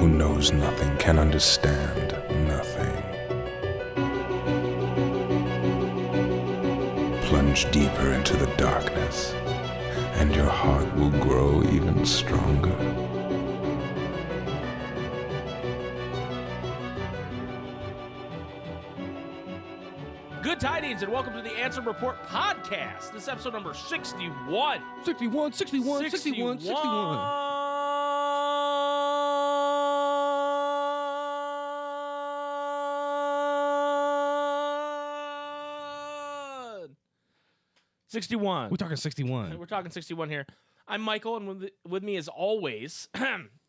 who knows nothing can understand nothing. Plunge deeper into the darkness, and your heart will grow even stronger. Good tidings, and welcome to the Ansem Report podcast. This is episode number 61. 61. We're talking 61. We're talking 61 here. I'm Michael, and with me as always,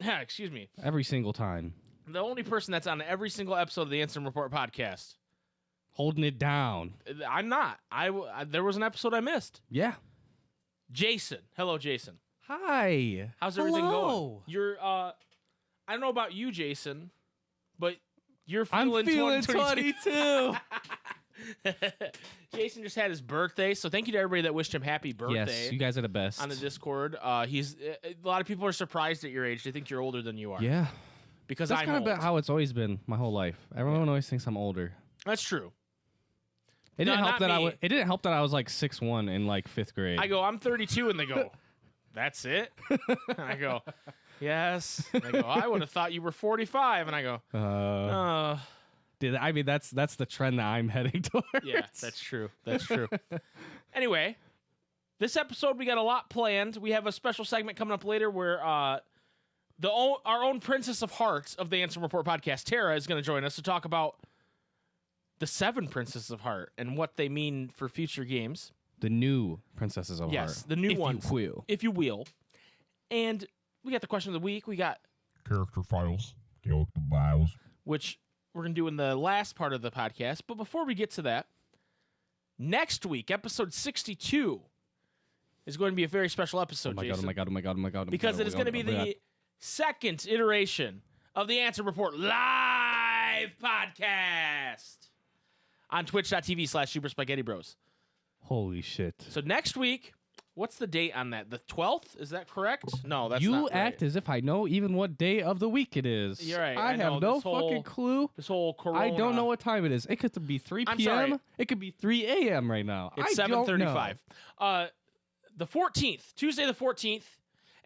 excuse me, Every single time. the only person that's on every single episode of the Ansem Report podcast. Holding it down. I'm not. There was an episode I missed. Yeah. Jason. Hello, Jason. Hi. How's everything Hello. going? You're, I don't know about you, Jason, but you're I'm feeling feeling 2022. 22. Jason just had his birthday, so thank you to everybody that wished him happy birthday. Yes, you guys are the best. On the Discord. He's a lot of people are surprised at your age. They think you're older than you are. Yeah. Because That's I'm kind old. of how it's always been my whole life. Everyone always thinks I'm older. That's true. It didn't No, help not that me. It didn't help that I was like 6'1" in like 5th grade. I go, I'm 32, and they go, that's it? And I go, yes. And they go, I would have thought you were 45. And I go, Dude, I mean that's the trend that I'm heading towards. yeah, that's true. That's true. Anyway, this episode, we got a lot planned. We have a special segment coming up later where our own Princess of Hearts of the Ansem Report podcast, Tara, is going to join us to talk about the 7 Princesses of Heart and what they mean for future games. The new Princesses of Heart. Yes, the new ones. If you will. If you will. And we got the question of the week. We got Character files. which we're going to do in the last part of the podcast. But before we get to that, next week, episode 62, is going to be a very special episode, Jason. Oh my god. Because it is going to be the second iteration of the Ansem Report live podcast on twitch.tv/Super Spaghetti Bros. Holy shit. So next week, what's the date on that? The 12th? Is that correct? No, that's you not act right. as if I know even what day of the week it is. You're right. I know have no this whole- fucking clue. This whole Corona. I don't know what time it is. It could be 3 I'm p.m. sorry. It could be 3 a.m. right now. It's I don't 7:35. know. The 14th, Tuesday the 14th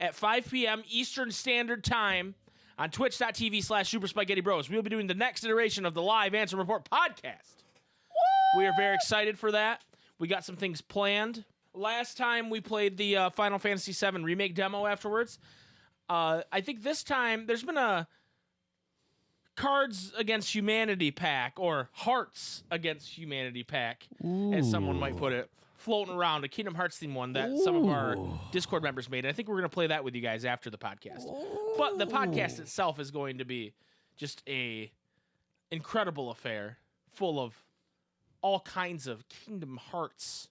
at 5 p.m. Eastern Standard Time on twitch.tv/Super Spaghetti Bros. We'll be doing the next iteration of the live Ansem Report podcast. We are very excited for that. We got some things planned. Last time we played the Final Fantasy VII Remake demo afterwards. I think this time there's been a Cards Against Humanity pack, or Hearts Against Humanity pack, as someone might put it, floating around, a Kingdom Hearts theme one that some of our Discord members made. I think we're going to play that with you guys after the podcast. But the podcast itself is going to be just a incredible affair full of all kinds of Kingdom Hearts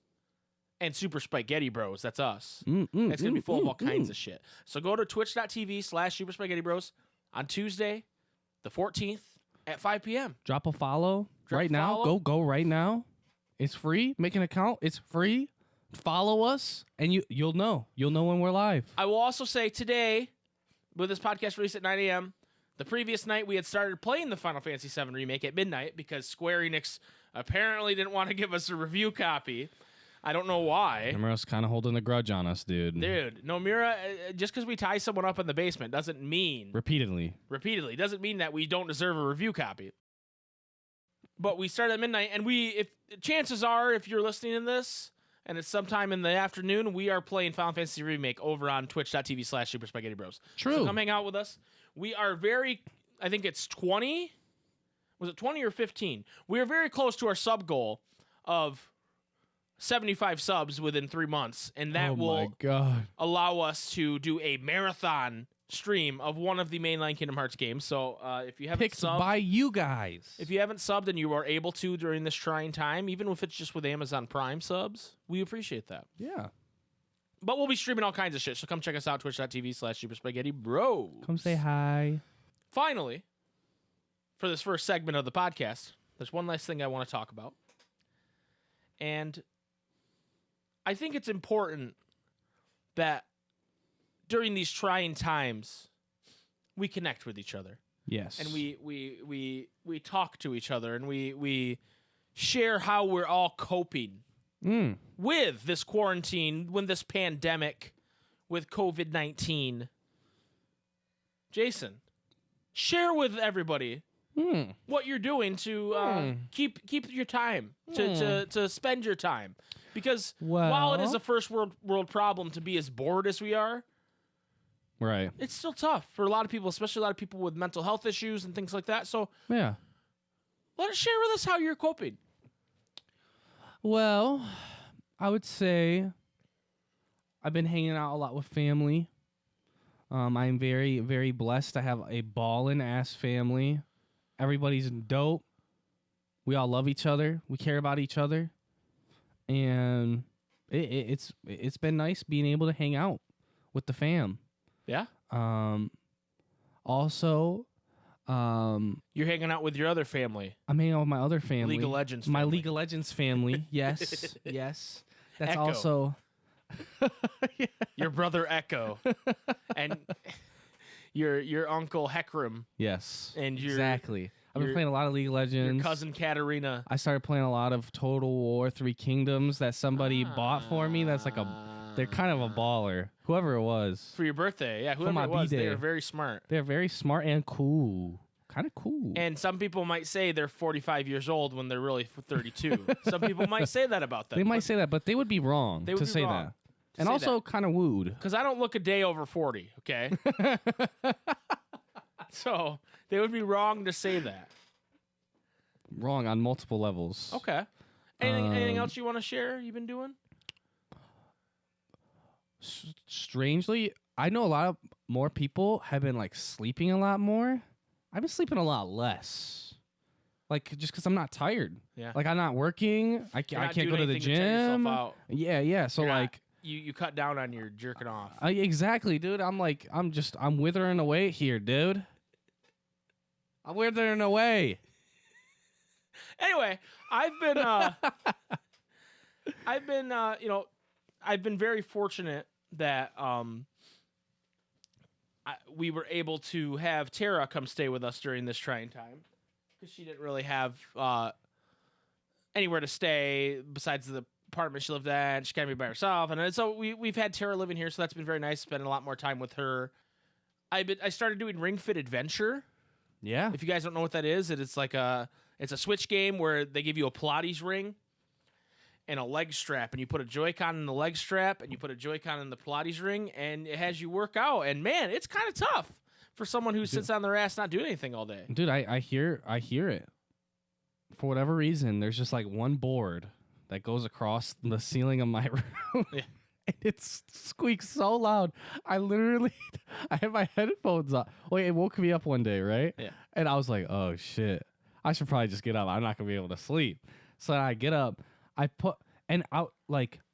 and Super Spaghetti Bros. That's us. It's going to be full of all kinds of shit. So go to twitch.tv/Super Spaghetti Bros on Tuesday, the 14th at 5 p.m. Drop a follow right now. follow. Go right now. It's free. Make an account. It's free. Follow us, and you'll know. You'll know when we're live. I will also say today, with this podcast released at 9 a.m., the previous night we had started playing the Final Fantasy VII Remake at midnight because Square Enix apparently didn't want to give us a review copy. I don't know why. Nomura's kind of holding a grudge on us, dude. Dude, Nomura, just because we tie someone up in the basement doesn't mean, Repeatedly. doesn't mean that we don't deserve a review copy. But we started at midnight, and if chances are, if you're listening to this, and it's sometime in the afternoon, we are playing Final Fantasy Remake over on twitch.tv/Super Spaghetti Bros. True. So come hang out with us. We are I think it's 20. Was it 20 or 15? We are very close to our sub goal of 75 subs within 3 months, and that oh my will god. allow us to do a marathon stream of one of the mainline Kingdom Hearts games. So if you haven't Picked subbed, by you guys. if you haven't subbed and you are able to during this trying time, even if it's just with Amazon Prime subs, we appreciate that. Yeah. But we'll be streaming all kinds of shit, so come check us out, twitch.tv/Super Spaghetti Bros. Come say hi. Finally, for this first segment of the podcast, there's one last thing I want to talk about. And I think it's important that during these trying times, we connect with each other. Yes. and we talk to each other, and we share how we're all coping with this quarantine, with this pandemic, with COVID-19. Jason, share with everybody what you're doing to keep your time, to spend your time. Because while it is a first world problem to be as bored as we are, right, it's still tough for a lot of people, especially a lot of people with mental health issues and things like that. So yeah, let us share with us how you're coping. Well, I would say I've been hanging out a lot with family. I'm very, very blessed to have a ballin' ass family. Everybody's dope. We all love each other. We care about each other, and it's been nice being able to hang out with the fam. Yeah. Also, you're hanging out with your other family. I'm hanging out with my other family. League of Legends My family. League of Legends family. Yes. Yes. That's Echo. also Your brother Echo. And your uncle Heckram. yes. And your exactly. I've been your- playing a lot of League of Legends. Your cousin Katarina. I started playing a lot of Total War 3 Kingdoms that somebody bought for me. That's like they're kind of a baller. Whoever it was. For your birthday. Yeah, whoever my it was, they B-Day. are very smart. They're very smart and cool. Kind of cool. And some people might say they're 45 years old when they're really 32. Some people might say that about them. They might say that, but they would be wrong They would to be say wrong that. to And say also kind of wooed. Because I don't look a day over 40, okay? So they would be wrong to say that. Wrong on multiple levels. Okay. Anything else you want to share you've been doing? Strangely, I know a lot of more people have been like sleeping a lot more. I've been sleeping a lot less. Like just because I'm not tired. Yeah. Like I'm not working. I You're not can't go doing to the anything to tire yourself gym. out. Yeah. So You're not- like, you cut down on your jerking off. exactly, dude. I'm withering away here, dude. I'm withering away. Anyway, I've been very fortunate that we were able to have Tara come stay with us during this trying time because she didn't really have anywhere to stay besides the apartment she lived at. She can't be by herself, and so we've had Tara living here, so that's been very nice. Spending a lot more time with her. I started doing Ring Fit Adventure. Yeah. If you guys don't know what that is, it's a Switch game where they give you a Pilates ring and a leg strap, and you put a Joy-Con in the leg strap, and you put a Joy-Con in the Pilates ring, and it has you work out. And man, it's kind of tough for someone who sits on their ass not doing anything all day. Dude, I hear it. For whatever reason, there's just like one board that goes across the ceiling of my room. Yeah. And it squeaks so loud. I had my headphones on. Wait, it woke me up one day, right? Yeah. And I was like, oh shit. I should probably just get up. I'm not gonna be able to sleep. So I get up. I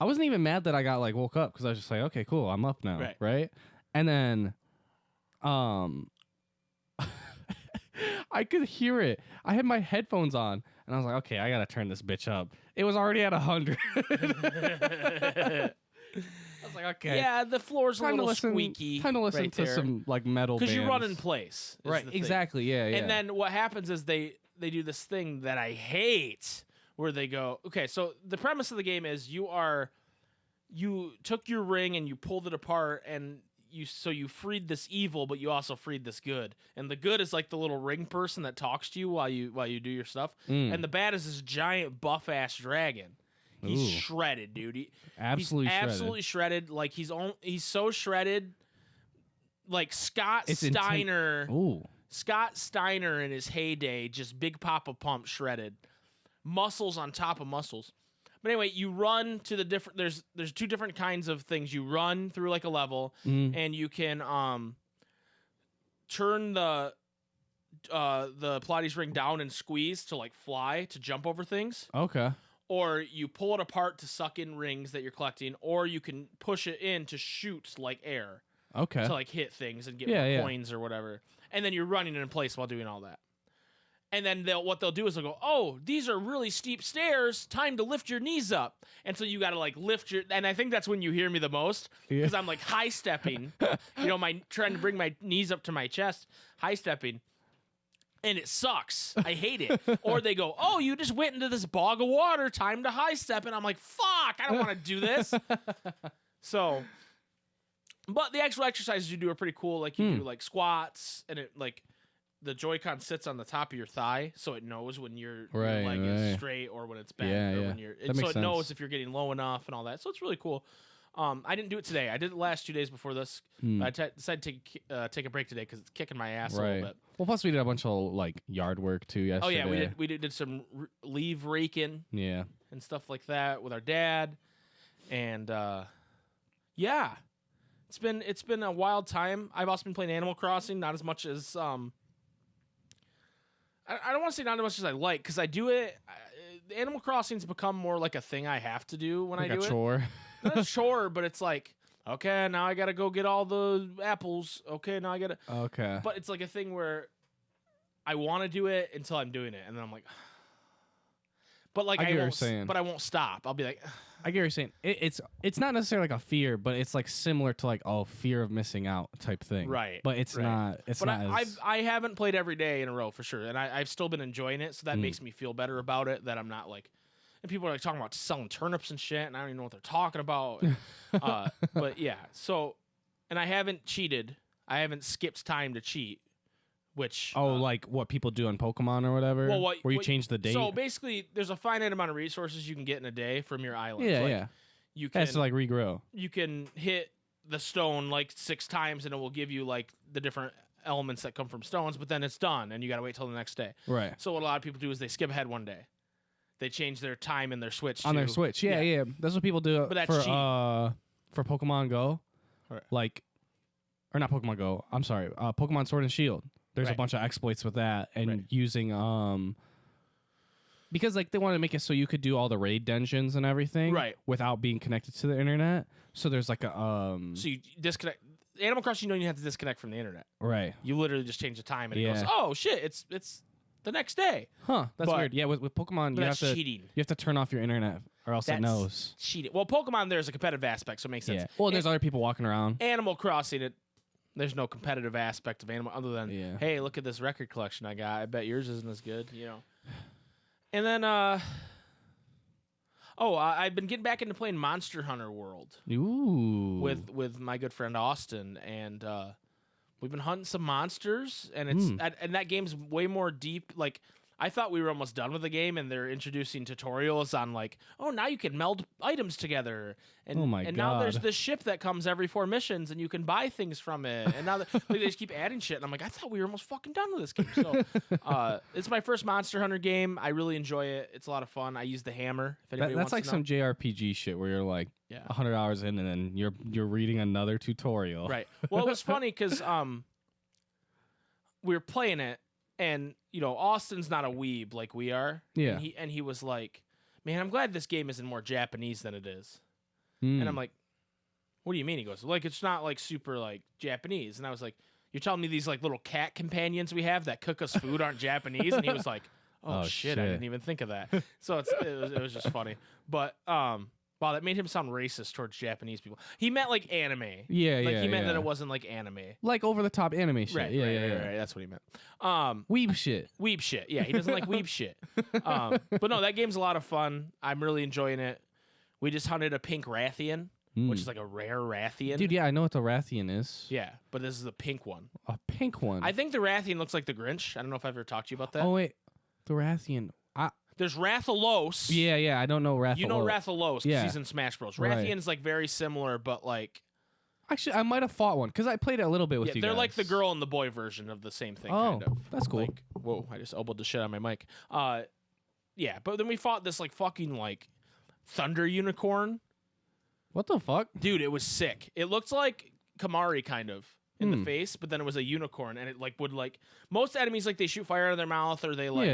wasn't even mad that I got like woke up because I was just like, okay, cool, I'm up now, right? And then, I could hear it. I had my headphones on, and I was like, okay, I gotta turn this bitch up. It was already at 100. I was like, okay, Yeah, the floor's a time to little listen. squeaky. Time to listen right to there. some like metal Because bands. you run in place. is right? the thing. Exactly. Yeah. And then what happens is they do this thing that I hate where they go, okay, so the premise of the game is you took your ring and you pulled it apart and you freed this evil, but you also freed this good. And the good is like the little ring person that talks to you while you do your stuff. And the bad is this giant buff ass dragon. He's Ooh. shredded, dude. He's Absolutely shredded. Like he's so shredded. Like Scott It's Steiner. Ooh. Scott Steiner in his heyday, just Big Papa Pump shredded. Muscles on top of muscles. But anyway, you run to the different there's two different kinds of things. You run through like a level and you can turn the Pilates ring down and squeeze to like fly to jump over things. Okay. Or you pull it apart to suck in rings that you're collecting, or you can push it in to shoot like air. Okay. To like hit things and get Yeah, more yeah. coins or whatever. And then you're running in place while doing all that. And then what they'll do is they'll go, oh, these are really steep stairs. Time to lift your knees up. And so you got to like lift your, and I think that's when you hear me the most because I'm like high stepping, trying to bring my knees up to my chest, high stepping. and it sucks. I hate it. Or they go, oh, you just went into this bog of water, time to high step. And I'm like, fuck, I don't want to do this. So, but the actual exercises you do are pretty cool. Like you do like squats, and it like the Joy-Con sits on the top of your thigh, so it knows when your leg is straight or when it's bent, or when you're. So it knows if you're getting low enough and all that. So it's really cool. I didn't do it today. I did it the last 2 days before this. But I decided to take a break today because it's kicking my ass a little bit. Well, plus we did a bunch of like yard work too yesterday. Oh yeah, we did some leaf raking. Yeah. And stuff like that with our dad, and yeah, it's been a wild time. I've also been playing Animal Crossing, not as much as I don't want to say not as much as I like, because I do it. Animal Crossing's become more like a thing I have to do when I do it. Like a chore. Not a chore, but it's like, okay, now I gotta go get all the apples. Okay, now I gotta. Okay. But it's like a thing where I want to do it until I'm doing it, and then I'm like, but like I won't stop. I'll be like, I get what you're saying. It's not necessarily like a fear, but it's like similar to like fear of missing out type thing. Right. But it's not. It's not. I haven't played every day in a row for sure, and I've still been enjoying it, so that makes me feel better about it. That I'm not like. And people are like talking about selling turnips and shit, and I don't even know what they're talking about. But yeah, so, and I haven't cheated. I haven't skipped time to cheat, which like what people do on Pokemon or whatever. Well, where you change the date. So basically, there's a finite amount of resources you can get in a day from your island. Yeah, like, yeah. You can has to like regrow. You can hit the stone like 6 times, and it will give you like the different elements that come from stones. But then it's done, and you got to wait till the next day. Right. So what a lot of people do is they skip ahead one day. They change their time in their Switch on their Switch. Yeah. That's what people do. But that's for Pokemon Go, right. Like, or not Pokemon Go. I'm sorry, Pokemon Sword and Shield. There's a bunch of exploits with that, and using because like they want to make it so you could do all the raid dungeons and everything, without being connected to the internet. So there's like a So you disconnect. Animal Crossing, you don't even have to disconnect from the internet. Right. You literally just change the time, and it goes, oh shit, it's the next day. Huh, that's weird. Yeah, with Pokemon, cheating. You have to turn off your internet, or else it knows. Cheating. Well, Pokemon, there's a competitive aspect, so it makes sense. Yeah. Well, there's other people walking around. Animal Crossing, there's no competitive aspect of Animal other than, hey, look at this record collection I got. I bet yours isn't as good, you know. And then, I've been getting back into playing Monster Hunter World. Ooh. With my good friend Austin, and we've been hunting some monsters, and it's and that game's way more deep. Like, I thought we were almost done with the game, and they're introducing tutorials on like, oh, now you can meld items together, and now there's this ship that comes every 4 missions, and you can buy things from it, and now they just keep adding shit, and I'm like, I thought we were almost fucking done with this game. So, it's my first Monster Hunter game. I really enjoy it. It's a lot of fun. I use the hammer. If anybody that's wants like to some JRPG shit where you're like 100 hours in, and then you're reading another tutorial. Right. Well, it was funny because we were playing it. And, you know, Austin's not a weeb like we are. Yeah. And he was like, man, I'm glad this game isn't more Japanese than it is. And I'm like, what do you mean? He goes, like, it's not, like, super, like, Japanese. And I was like, you're telling me these, like, little cat companions we have that cook us food aren't Japanese? And he was like, oh, shit, I didn't even think of that. So it was just funny. But, wow, that made him sound racist towards Japanese people. He meant, like, anime. Yeah, like, he meant that it wasn't, like, anime. Like, over-the-top anime shit. Right, right. That's what he meant. Weeb shit. Weeb shit. Yeah, he doesn't like weeb shit. But no, that game's a lot of fun. I'm really enjoying it. We just hunted a pink Rathian, which is like a rare Rathian. Dude, yeah, I know what the Rathian is. Yeah, but this is a pink one. A pink one? I think the Rathian looks like the Grinch. I don't know if I've ever talked to you about that. Oh, wait. The Rathian. There's Rathalos. Yeah, I don't know Rathalos. You know Rathalos because he's in Smash Bros. Right. Rathian's like very similar, but like... Actually, I might have fought one because I played it a little bit with you they're guys. like the girl and the boy version of the same thing, kind of. That's cool. Like, whoa, I just elbowed the shit out of my mic. Yeah, but then we fought this like fucking like thunder unicorn. What the fuck? Dude, it was sick. It looked like Kamari kind of in the face, but then it was a unicorn, and it like would like most enemies like they shoot fire out of their mouth or they like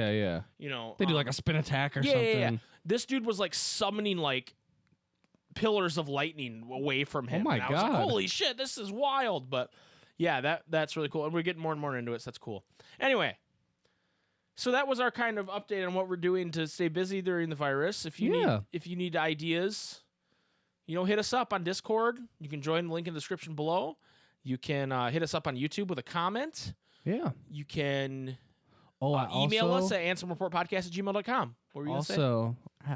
you know they do like a spin attack or something. Yeah. This dude was like summoning like pillars of lightning away from him. Oh my and I god! was like, holy shit, this is wild. But yeah, that's really cool, and we're getting more and more into it. So that's cool. Anyway, so that was our kind of update on what we're doing to stay busy during the virus. If you need ideas, you know, hit us up on Discord. You can join the link in the description below. You can hit us up on YouTube with a comment. Yeah. You can Oh, email us at answerreportpodcast@gmail.com. What were you going to say?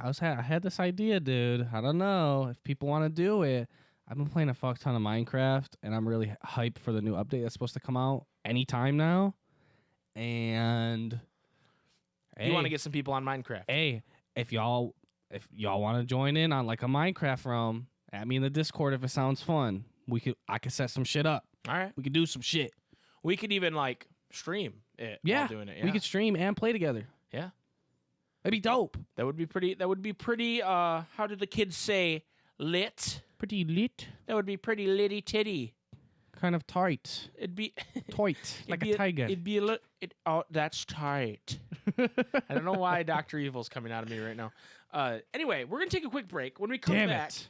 Also, I had this idea, dude. I don't know if people want to do it. I've been playing a fuck ton of Minecraft, and I'm really hyped for the new update that's supposed to come out anytime now. And You want to get some people on Minecraft. hey, if y'all want to join in on like a Minecraft realm, add me in the Discord if it sounds fun. I could set some shit up. All right. We could do some shit. We could even like stream it Yeah, while doing it. Yeah. we could stream and play together. Yeah. That'd be dope. That would be pretty how did the kids say, lit? Pretty lit. That would be pretty litty titty. Kind of tight. It'd be Tight. Like a tiger. It'd be a little. Oh, that's tight. I don't know why Dr. Evil's coming out of me right now. Anyway, we're gonna take a quick break. When we come Damn back, it.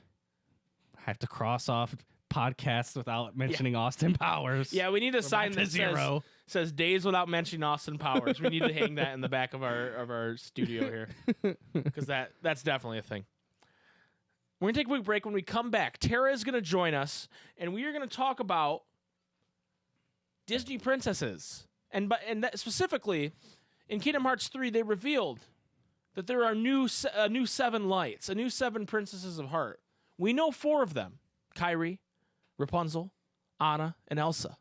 I have to cross off podcasts without mentioning Austin Powers. yeah, we need a sign that zero. says days without mentioning Austin Powers. We need to hang that in the back of our studio here because that's definitely a thing. We're gonna take a quick break. When we come back, Tara is gonna join us, and we are gonna talk about Disney princesses, and that specifically in Kingdom Hearts 3, they revealed that there are new 7 lights, a new 7 princesses of heart. We know 4 of them: Kairi, Rapunzel, Anna, and Elsa.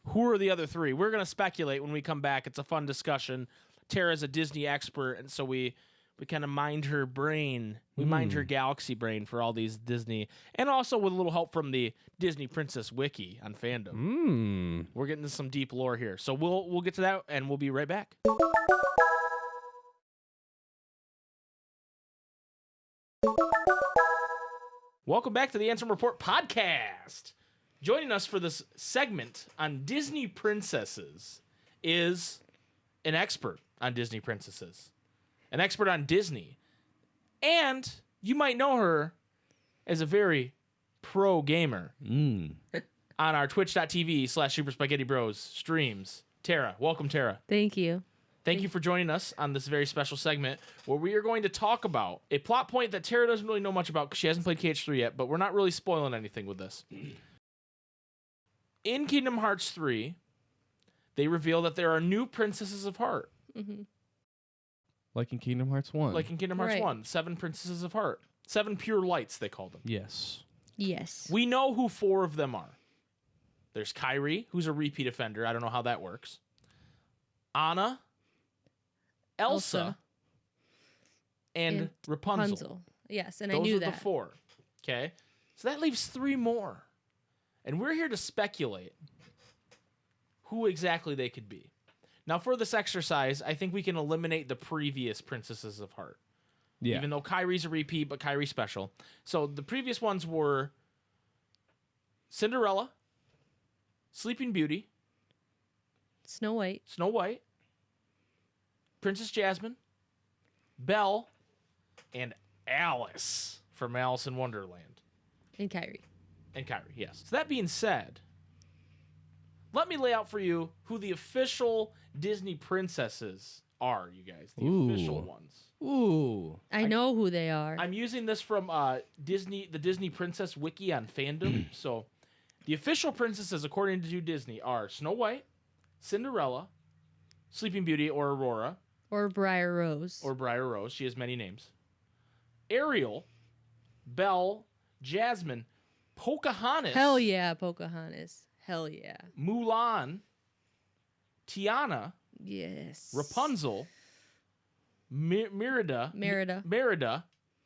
Who are the other 3? We're gonna speculate when we come back. It's a fun discussion. Tara's a Disney expert, and so we kind of mind her brain. We mind her galaxy brain for all these Disney, and also with a little help from the Disney Princess Wiki on fandom. We're getting into some deep lore here. So we'll get to that, and we'll be right back. Welcome back to the Ansem Report podcast. Joining us for this segment on Disney princesses is an expert on Disney princesses. An expert on Disney. And you might know her as a very pro gamer on our twitch.tv/Super Spaghetti Bros streams. Tara, welcome, Tara. Thank you. Thank you for joining us on this very special segment where we are going to talk about a plot point that Tara doesn't really know much about because she hasn't played KH3 yet, but we're not really spoiling anything with this. In Kingdom Hearts 3, they reveal that there are new princesses of heart. Mm-hmm. Like in Kingdom Hearts 1. Like in Kingdom Hearts Right. 1, 7 princesses of heart. 7 pure lights, they call them. Yes. Yes. We know who 4 of them are. There's Kairi, who's a repeat offender. I don't know how that works. Anna, Elsa, and Rapunzel. Yes, and Those I knew are that. the 4. Okay? So that leaves 3 more. And we're here to speculate who exactly they could be. Now, for this exercise, I think we can eliminate the previous princesses of heart. Yeah. Even though Kairi's a repeat, but Kairi's special. So the previous ones were Cinderella, Sleeping Beauty, Snow White. Snow White, Princess Jasmine, Belle, and Alice from Alice in Wonderland. And Kyrie. And Kairi, yes. So that being said, let me lay out for you who the official Disney princesses are, you guys. The official ones. Ooh. I know who they are. I'm using this from the Disney Princess Wiki on fandom. So the official princesses, according to Disney, are Snow White, Cinderella, Sleeping Beauty or Aurora. Or Briar Rose. Or Briar Rose. She has many names. Ariel, Belle, Jasmine, Pocahontas. Hell yeah, Pocahontas. Hell yeah. Mulan, Tiana, Yes. Rapunzel, Merida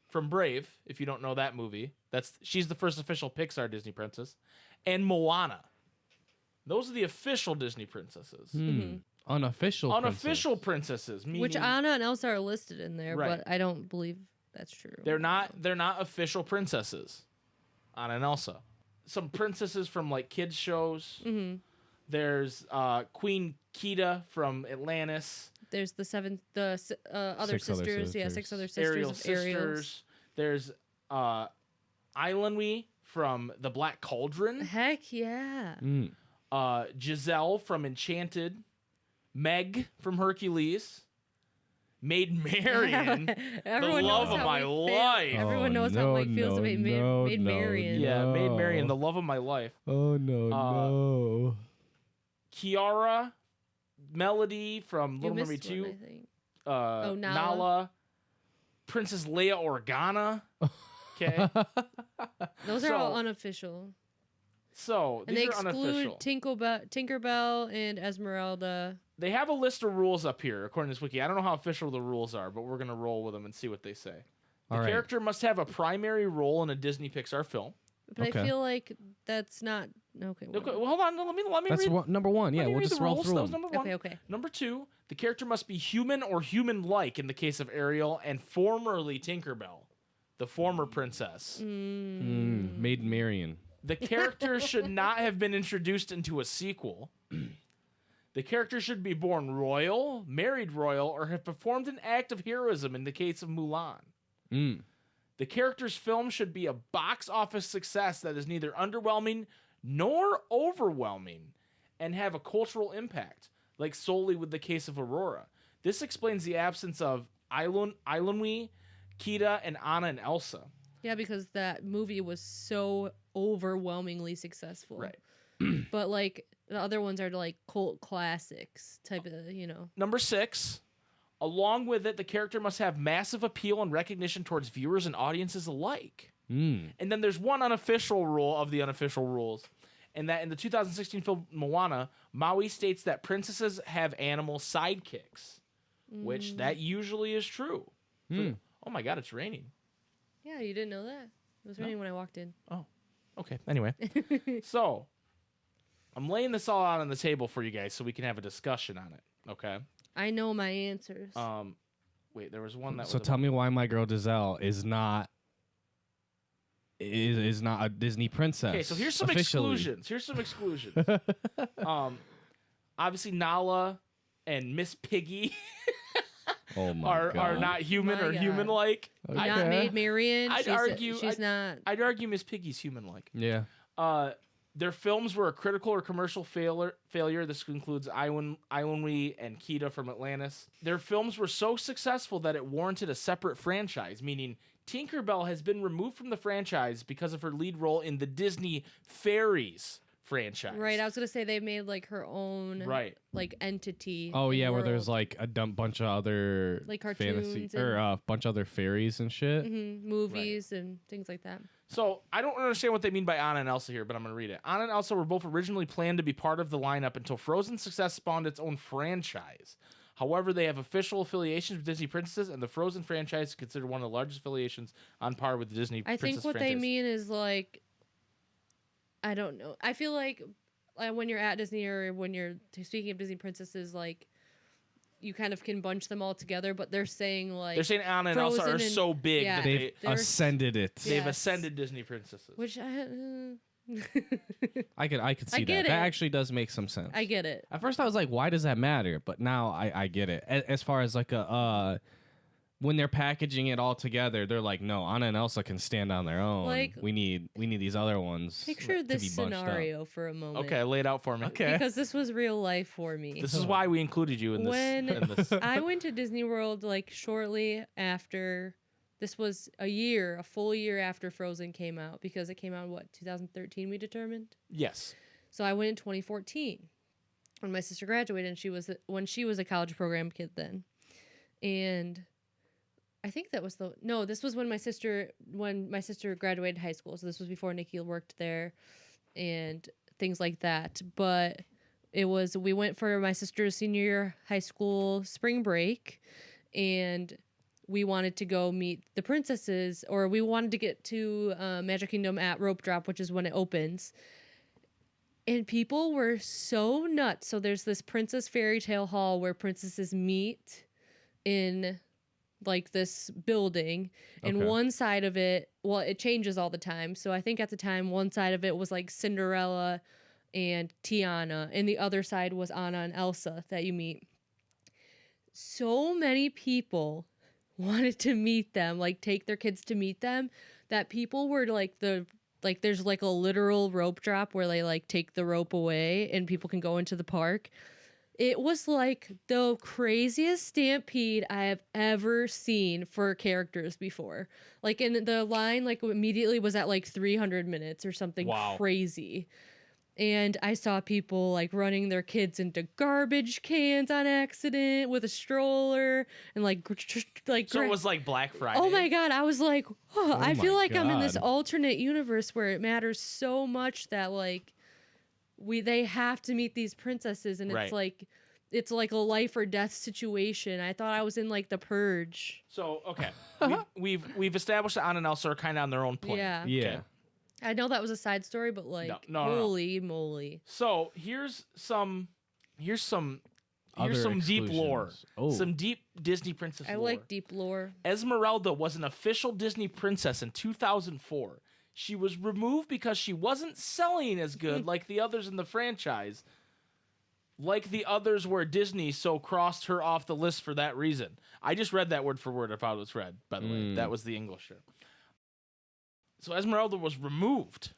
from Brave, if you don't know that movie. She's the first official Pixar Disney princess. And Moana. Those are the official Disney princesses. Mm-hmm. Unofficial princesses. Meaning Which Anna and Elsa are listed in there, Right. but I don't believe that's true. They're not official princesses. Anna and Elsa. Some princesses from like kids shows. Mm-hmm. There's Queen Kida from Atlantis. There's the other Six other sisters. Yeah, sisters. 6 other sisters Ariel of Ariel's. sisters. There's Islandwe from the Black Cauldron. Heck yeah. Giselle from Enchanted. Meg from Hercules. Maid Marian. Everyone love knows of how my we feel. life. Everyone knows how Mike feels about Maid Marian. Yeah, Maid Marian, the love of my life. Oh, no. Kiara, Melody from You Little Mermaid missed 2. one, I think. Nala. Nala. Princess Leia Organa. Okay. Those are all unofficial. So And these they are exclude unofficial. Tinkerbell and Esmeralda. They have a list of rules up here, according to this wiki. I don't know how official the rules are, but we're going to roll with them and see what they say. The All right. character must have a primary role in a Disney Pixar film. But Okay. I feel like that's not... Okay, Okay, well, hold on. Let me That's read. number one. Yeah, let me we'll read just the roll rules. through That was them. number one. Okay. Number 2, the character must be human or human-like in the case of Ariel and formerly Tinkerbell, the former princess. Maiden Marian. The character should not have been introduced into a sequel. The character should be born royal, married royal, or have performed an act of heroism in the case of Mulan. The character's film should be a box office success that is neither underwhelming nor overwhelming and have a cultural impact, like solely with the case of Aurora. This explains the absence of Eilunwi, Kida, and Anna and Elsa. Yeah, because that movie was so overwhelmingly successful. Right. But, like, the other ones are, like, cult classics type of, Number 6, along with it, the character must have massive appeal and recognition towards viewers and audiences alike. And then there's one unofficial rule of the unofficial rules, and that in the 2016 film Moana, Maui states that princesses have animal sidekicks, which that usually is true. Oh my God, it's raining. Yeah, you didn't know that? It was raining when I walked in. Oh, okay. Anyway, so I'm laying this all out on the table for you guys so we can have a discussion on it. Okay. I know my answers. Wait, there was one that So was tell me why my girl Giselle is not a Disney princess. Okay, so here's some officially. exclusions. Obviously Nala and Miss Piggy Oh my are God. not human My or God. human-like. Okay. Not Maid Marian. I'd argue- she's not. I'd argue Miss Piggy's human-like. Yeah. Their films were a critical or commercial failure. This includes Eilunwi and Kida from Atlantis. Their films were so successful that it warranted a separate franchise, meaning Tinkerbell has been removed from the franchise because of her lead role in the Disney Fairies franchise. Right, I was gonna say they made like her own like entity. Oh in yeah, the where there's world. like a bunch of other Like fantasy cartoons or and- a bunch of other fairies and shit. Movies and things like that. So I don't understand what they mean by Anna and Elsa here, but I'm going to read it. Anna and Elsa were both originally planned to be part of the lineup until Frozen's success spawned its own franchise. However, they have official affiliations with Disney princesses, and the Frozen franchise is considered one of the largest affiliations on par with the Disney I princess think what franchise. they mean is like, I don't know. I feel like when you're at Disney or when you're speaking of Disney princesses, like you kind of can bunch them all together, but they're saying like They're saying Anna and Elsa are Frozen and- so big yeah. that They've They're- ascended it. they've Yes. ascended Disney princesses. which I could see get that. That it. actually does make some sense. I get it. At first, I was like, "Why does that matter?" But now I get it. As far as like when they're packaging it all together, they're like, "No, Anna and Elsa can stand on their own. Like- we need these other ones." Picture to this be bunched up." scenario for a moment. Okay, lay it out for me. Okay. Because this was real life for me. This is why we included you in this. When in this. I went to Disney World like shortly after, this was a full year after Frozen came out, because it came out in what, 2013 we determined? Yes. So I went in 2014 when my sister graduated, and she was a college program kid then. And I think that was this was when my sister graduated high school. So this was before Nikki worked there and things like that. But we went for my sister's senior year high school spring break, and we wanted to go meet the princesses, or we wanted to get to Magic Kingdom at Rope Drop, which is when it opens. And people were so nuts. So there's this princess fairy tale hall where princesses meet in like this building, and Okay. one side of it, well, it changes all the time. So I think at the time, one side of it was like Cinderella and Tiana, and the other side was Anna and Elsa that you meet. So many people wanted to meet them, like take their kids to meet them, that people were like there's like a literal rope drop where they like take the rope away and people can go into the park. It was like the craziest stampede I have ever seen for characters before. Like, in the line, like immediately was at like 300 minutes or something Wow. crazy. And I saw people like running their kids into garbage cans on accident with a stroller and like So it was like Black Friday. oh my god, I was like, oh, I feel my like I'm in this God. alternate universe where it matters so much that like they have to meet these princesses, and Right. it's like a life or death situation. I thought I was in like The Purge. So okay, we've established that Anna and Elsa are kind of on their own plane. Yeah. Yeah. Okay. I know that was a side story, but like, No. holy moly. So here's some Other deep lore. exclusions. Oh. Some deep Disney princess I lore. like deep lore. Esmeralda was an official Disney princess in 2004. She was removed because she wasn't selling as good like the others in the franchise. Like the others were Disney, so crossed her off the list for that reason. I just read that word for word of how it was read, by the way. That was the English here. So Esmeralda was removed.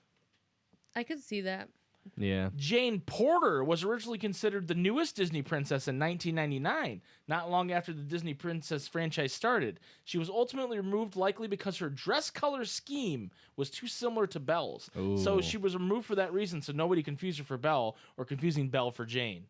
I could see that. Yeah. Jane Porter was originally considered the newest Disney princess in 1999, not long after the Disney princess franchise started. She was ultimately removed likely because her dress color scheme was too similar to Belle's. So Ooh. she was removed for that reason, so nobody confused her for Belle or confusing Belle for Jane.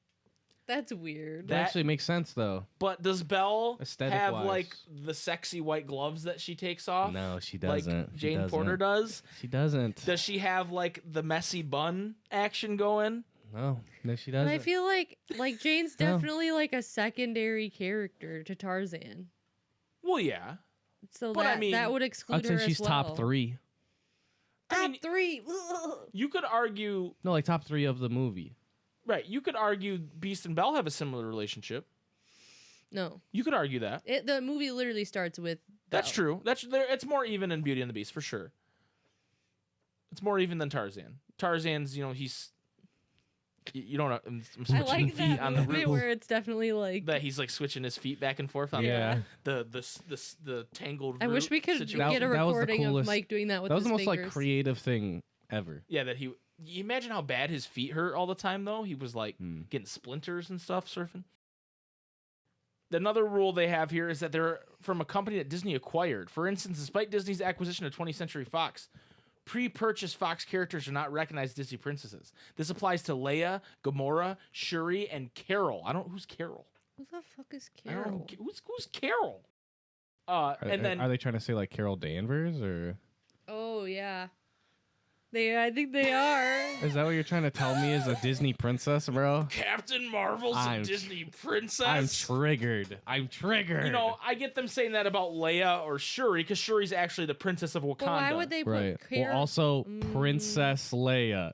That's weird. That actually makes sense though. But does Belle have Aesthetic-wise. like the sexy white gloves that she takes off? No, she Like doesn't. She Jane doesn't. Porter does? She doesn't. Does she have like the messy bun action going? No, she And doesn't. I feel like Jane's No. definitely like a secondary character to Tarzan. Well, yeah. So But I that mean, that would exclude I'd her say she's as top well. 3. I Top mean- 3. Ugh. You could argue, No, like top 3 of the movie. right? You could argue Beast and Belle have a similar relationship. No. You could argue that. The movie literally starts with That's Belle. true. That's there. It's more even in Beauty and the Beast for sure. It's more even than Tarzan. Tarzan's, he's. You don't. I'm I switching like feet that on the movie roof. where it's definitely like That he's like switching his feet back and forth on Yeah. the tangled. I wish root we could situation. get a That was the recording of coolest- Mike doing that with That was his the most fingers. like creative thing ever. Yeah, that he. You imagine how bad his feet hurt all the time though. He was like getting splinters and stuff surfing. Another rule they have here is that they're from a company that Disney acquired. For instance, despite Disney's acquisition of 20th Century Fox, pre-purchased Fox characters are not recognized Disney princesses. This applies to Leia, Gamora, Shuri, and Carol. Who's Carol? Who the fuck is I don't know Carol? who's Carol. Are And they trying to say like Carol Danvers or Oh yeah. I think they are. is that what you're trying to tell me is a Disney princess, bro? Captain Marvel's I'm a Disney princess. I'm triggered. I'm triggered. I get them saying that about Leia or Shuri because Shuri's actually the princess of Wakanda. But why would they put right. Carol? Well, also Princess Leia.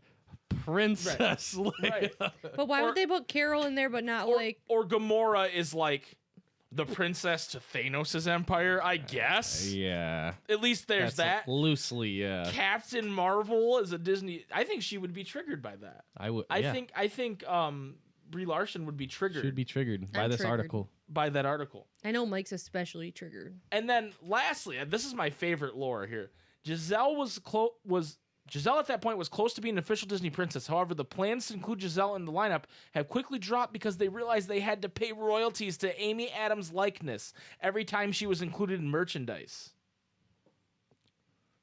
Princess Right. Leia. But why or- would they put Carol in there but not or, like or Gamora is like the princess to Thanos' empire, I guess. Yeah. At least there's That's that. loosely, yeah. Captain Marvel is a Disney. I think she would be triggered by that. I would. I think Brie Larson would be triggered should be triggered by I'm this triggered. article. by that article. I know Mike's especially triggered. And then lastly, and this is my favorite lore here. Giselle Giselle at that point was close to being an official Disney princess. However, the plans to include Giselle in the lineup have quickly dropped because they realized they had to pay royalties to Amy Adams' likeness every time she was included in merchandise.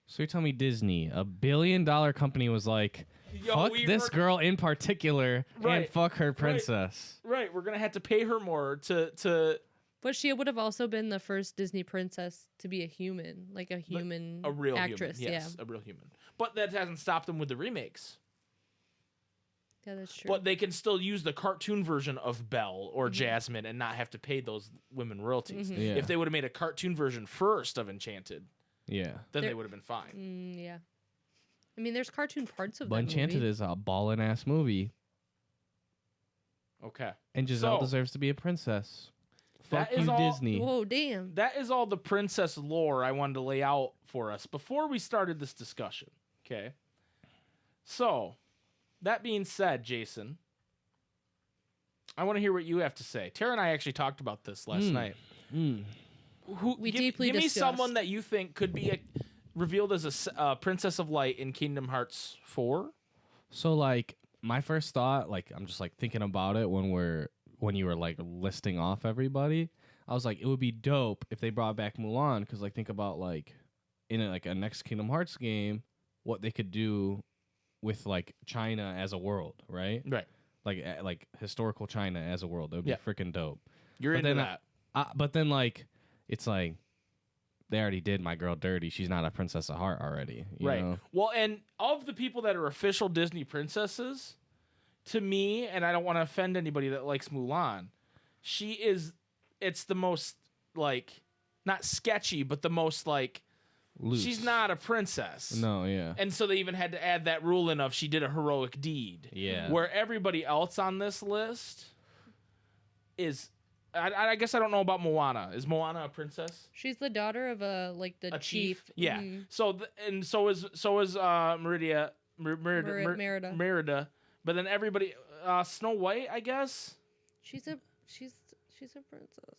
So you're telling me Disney, a $1 billion company, was like, Yo, fuck we this heard- girl in particular Right, and fuck her princess. Right, we're gonna have to pay her more to But she would have also been the first Disney princess to be a human, like a human a real actress. human. Yes, a real human. But that hasn't stopped them with the remakes. Yeah, that's true. But they can still use the cartoon version of Belle or Jasmine and not have to pay those women royalties. Yeah. If they would have made a cartoon version first of Enchanted, Yeah. then they There- would have been fine. Yeah. I mean, there's cartoon parts of But that Enchanted movie. is a ballin' ass movie. Okay. And Giselle So- deserves to be a princess. That Fuck is you, all- Disney. Whoa, damn. That is all the princess lore I wanted to lay out for us before we started this discussion. Okay. So, that being said, Jason, I want to hear what you have to say. Tara and I actually talked about this last night. We give, deeply give me discussed. someone that you think could be revealed as a princess of light in Kingdom Hearts 4. So like my first thought, like I'm just like thinking about it when you were like listing off everybody. I was like, it would be dope if they brought back Mulan, because like think about like in a next Kingdom Hearts game, what they could do with like China as a world, right? Right. Like historical China as a world. That would be freaking dope. You're But into then that. But then like it's like they already did my girl dirty. She's not a princess of heart already. You Right. know? Well, and of the people that are official Disney princesses, to me, and I don't want to offend anybody that likes Mulan, it's the most, like, not sketchy, but the most, like, Loose. she's not a princess. No, yeah. And so they even had to add that rule in of she did a heroic deed. Yeah. Where everybody else on this list is, I guess I don't know about Moana. Is Moana a princess? She's the daughter of the A chief. Yeah. Mhm. So is Merida. Merida. But then everybody, Snow White, I guess. She's a princess.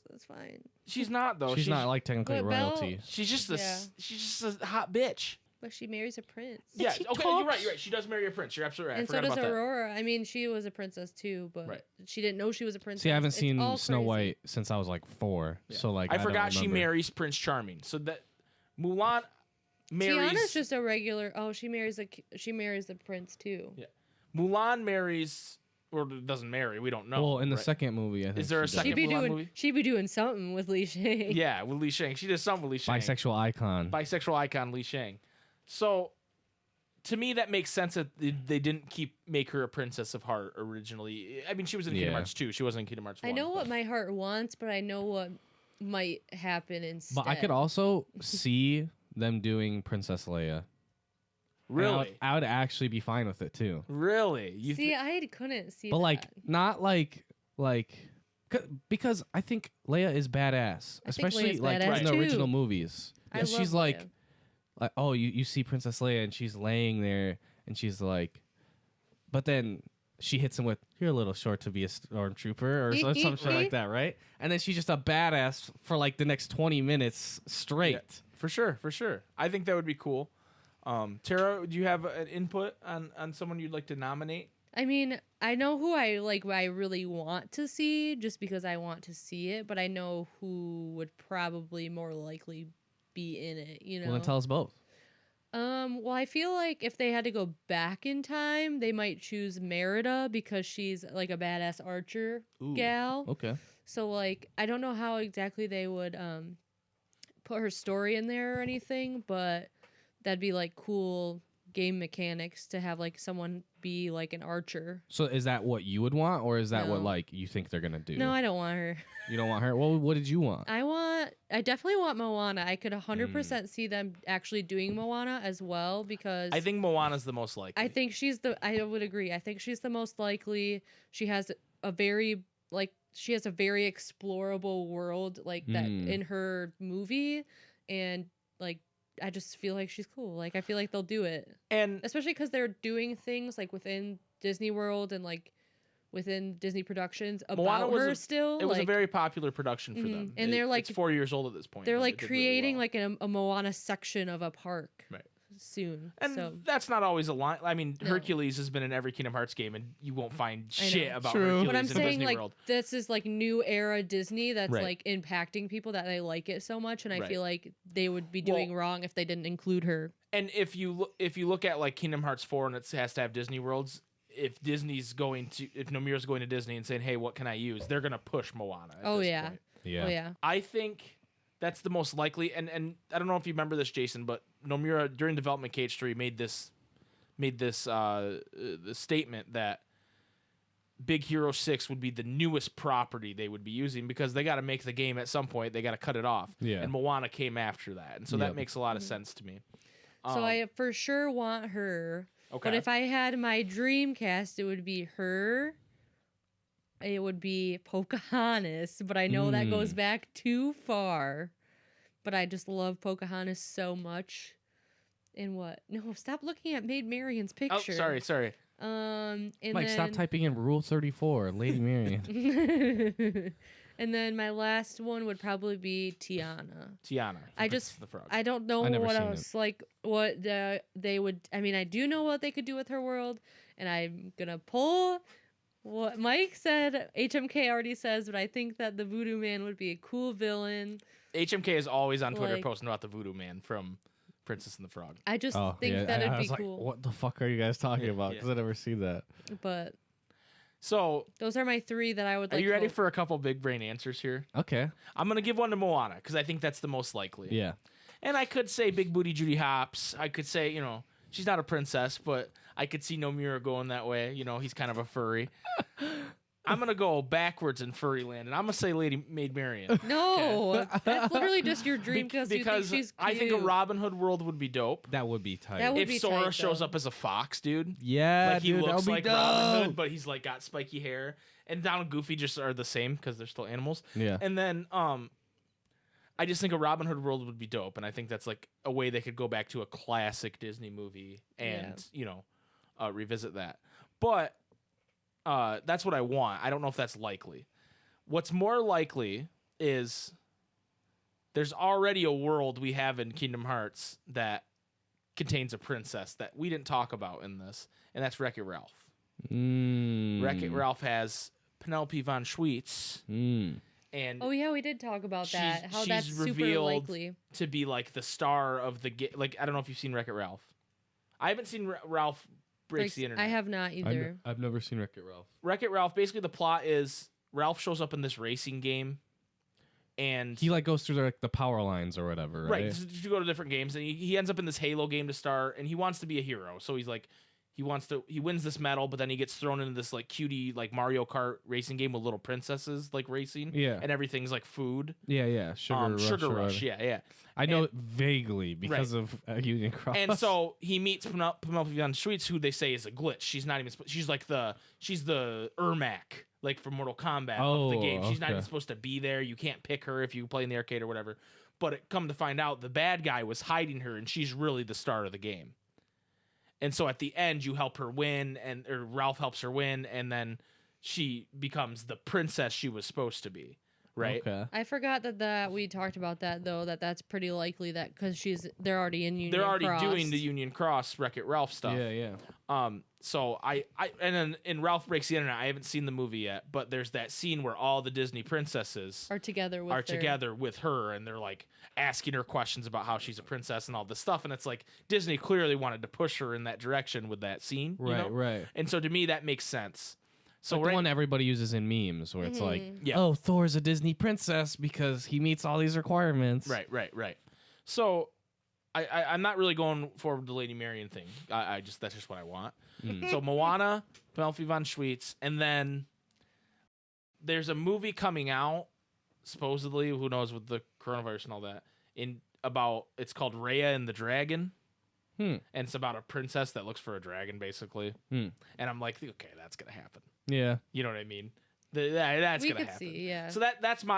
That's fine. She's not though. She's not like technically But Belle- royalty. She's just Yeah. she's just a hot bitch. But she marries a prince. Yeah. she Okay. talks. You're right. She does marry a prince. You're absolutely right. And I so forgot does about that. Aurora. I mean, she was a princess too, but Right. she didn't know she was a princess. See, I haven't It's seen all Snow crazy. White since I was like 4. Yeah. So like I don't forgot she remember. marries Prince Charming. So that Mulan marries. Tiana's just a regular. Oh, she marries the prince too. Yeah. Mulan marries or doesn't marry. We don't know. Well, in the right? second movie, I think Is there a she does. second Mulan movie? She'd be doing something with Li Shang. Yeah, with Li Shang. She does something with Li Shang. bisexual icon. Bisexual icon Li Shang. So, to me, that makes sense that they didn't make her a princess of heart originally. I mean, she was in Kingdom Yeah. Hearts 2. She wasn't in Kingdom Hearts 1. I know what my heart wants, but I know what might happen instead. But I could also see them doing Princess Leia. And Really? I would actually be fine with it too. Really? You see. I couldn't see. But like that. not like because I think Leia is badass, I think especially Leia's like badass in the too. original movies. I Because she's love like Leia. oh you see Princess Leia and she's laying there and she's like, but then she hits him with, "You're a little short to be a stormtrooper," or some shit like that, right? And then she's just a badass for like the next 20 minutes straight. Yeah, for sure. I think that would be cool. Tara, do you have an input on someone you'd like to nominate? I mean, I know who I really want to see, just because I want to see it. But I know who would probably more likely be in it. You know. Well, then tell us both. Well, I feel like if they had to go back in time, they might choose Merida because she's like a badass archer gal. Okay. So like, I don't know how exactly they would put her story in there or anything, but that'd be like cool game mechanics to have like someone be like an archer. So is that what you would want, or is that what No. like you think they're gonna do? No, I don't want her. You don't want her. Well, what did you want? I definitely want Moana. I could 100% see them actually doing Moana as well, because I think Moana's the most likely. I think I would agree. I think she's the most likely. She has a very explorable world like that in her movie, and like I just feel like she's cool. Like I feel like they'll do it, and especially because they're doing things like within Disney World and like within Disney Productions Moana about was her a- still. it was a like, very popular production for them. And they're like it's 4 years old at this point. they're and like it did really creating well. like a Moana section of a park Right. soon. And so that's not always a line. I mean, No. Hercules has been in every Kingdom Hearts game, and you won't find I know. shit about True. Hercules but I'm in saying Disney like World. this is like new era Disney that's Right. like impacting people that they like it so much, and I Right. feel like they would be doing wrong if they didn't include her. And if you look at like Kingdom Hearts 4 and it has to have Disney worlds, if Nomura's going to Disney and saying, "Hey, what can I use?" They're gonna push Moana. At Oh this yeah. point. Yeah. Oh yeah. I think that's the most likely. And I don't know if you remember this, Jason, but Nomura during development KH3 made this the statement that Big Hero 6 would be the newest property they would be using because they got to make the game at some point. They got to cut it off. Yeah. And Moana came after that, and so Yep. that makes a lot of sense to me. So I for sure want her. Okay. But if I had my dream cast, it would be her. It would be Pocahontas, but I know that goes back too far. But I just love Pocahontas so much. And what? No, stop looking at Maid Marian's Oh, picture. sorry. And Mike, stop typing in Rule 34, Lady Marian. And then my last one would probably be Tiana. Tiana. from I Princess just of the Frog. I don't know I never what seen else like what they would. I mean, I do know what they could do with her world, and I'm gonna pull what Mike said. HMK already says, but I think that the Voodoo Man would be a cool villain. HMK is always on Twitter like- posting about the Voodoo Man from Princess and the Frog. I just Oh, think yeah, that it'd I be was like, cool. what the fuck are you guys talking Yeah, about? yeah. Because I never see that. But So, those are my 3 that I would like. are you ready hope. for a couple big brain answers here? Okay. I'm gonna give one to Moana because I think that's the most likely. Yeah. And I could say Big Booty Judy Hopps. I could say, you know, she's not a princess, but I could see Nomura going that way. You know, he's kind of a furry. I'm gonna go backwards in furry land, and I'm gonna say Lady Maid Marian. No, that's literally just your dream because you think because she's cute. I think a Robin Hood world would be dope. That would be tight. That would If be Sora tight, shows though. up as a fox, dude. yeah, Like he dude, that looks would be like dope. Robin Hood, but he's like got spiky hair. And Donald and Goofy just are the same because they're still animals. Yeah. And then I just think a Robin Hood world would be dope, and I think that's like a way they could go back to a classic Disney movie and you know revisit that. But that's what I want. I don't know if that's likely. What's more likely is there's already a world we have in Kingdom Hearts that contains a princess that we didn't talk about in this, and that's Wreck-It Ralph. Wreck-It Ralph has Penelope von Schweetz, and Oh yeah, we did talk about that. How she's that's super revealed likely. to be like the star of the like. I don't know if you've seen Wreck-It Ralph. I haven't seen Ralph Breaks the Internet. I have not either. I've never seen Wreck-It Ralph. Wreck-It Ralph. Basically, the plot is Ralph shows up in this racing game, and He like goes through like the power lines or whatever, right? right to go to different games, and he ends up in this Halo game to start, and he wants to be a hero. So he's like, he wins this medal, but then he gets thrown into this like cutie like Mario Kart racing game with little princesses like racing, Yeah. and everything's like food. Yeah. Sugar Rush. Yeah. I know And- it vaguely because of Union Cross. And so he meets Penelope von Schweetz, who they say is a glitch. She's not even. She's like she's the Ermac, like from Mortal Kombat of the game. She's not even supposed to be there. You can't pick her if you play in the arcade or whatever. But come to find out, the bad guy was hiding her, and she's really the star of the game. And so at the end, you help her win, or Ralph helps her win, and then she becomes the princess she was supposed to be. Right. Okay. I forgot that we talked about that though. That's pretty likely that because they're already in Union. They're already Cross. doing the Union Cross Wreck-It Ralph stuff. Yeah. So I and then in Ralph Breaks the Internet, I haven't seen the movie yet, but there's that scene where all the Disney princesses Are together with her, and they're like asking her questions about how she's a princess and all this stuff, and it's like Disney clearly wanted to push her in that direction with that scene, you know? Right. And so to me, that makes sense. So So the one everybody uses in memes where it's like, Yeah. oh, Thor's a Disney princess because he meets all these requirements. right. So I'm not really going forward with the Lady Marian thing. That's just what I want. So Moana, Penelope von Schweetz, and then there's a movie coming out, supposedly, who knows, with the coronavirus and all that, it's called Raya and the Dragon. And it's about a princess that looks for a dragon, basically. And I'm like, okay, that's gonna happen. Yeah. You know what I mean? That's we gonna could happen. see, yeah. So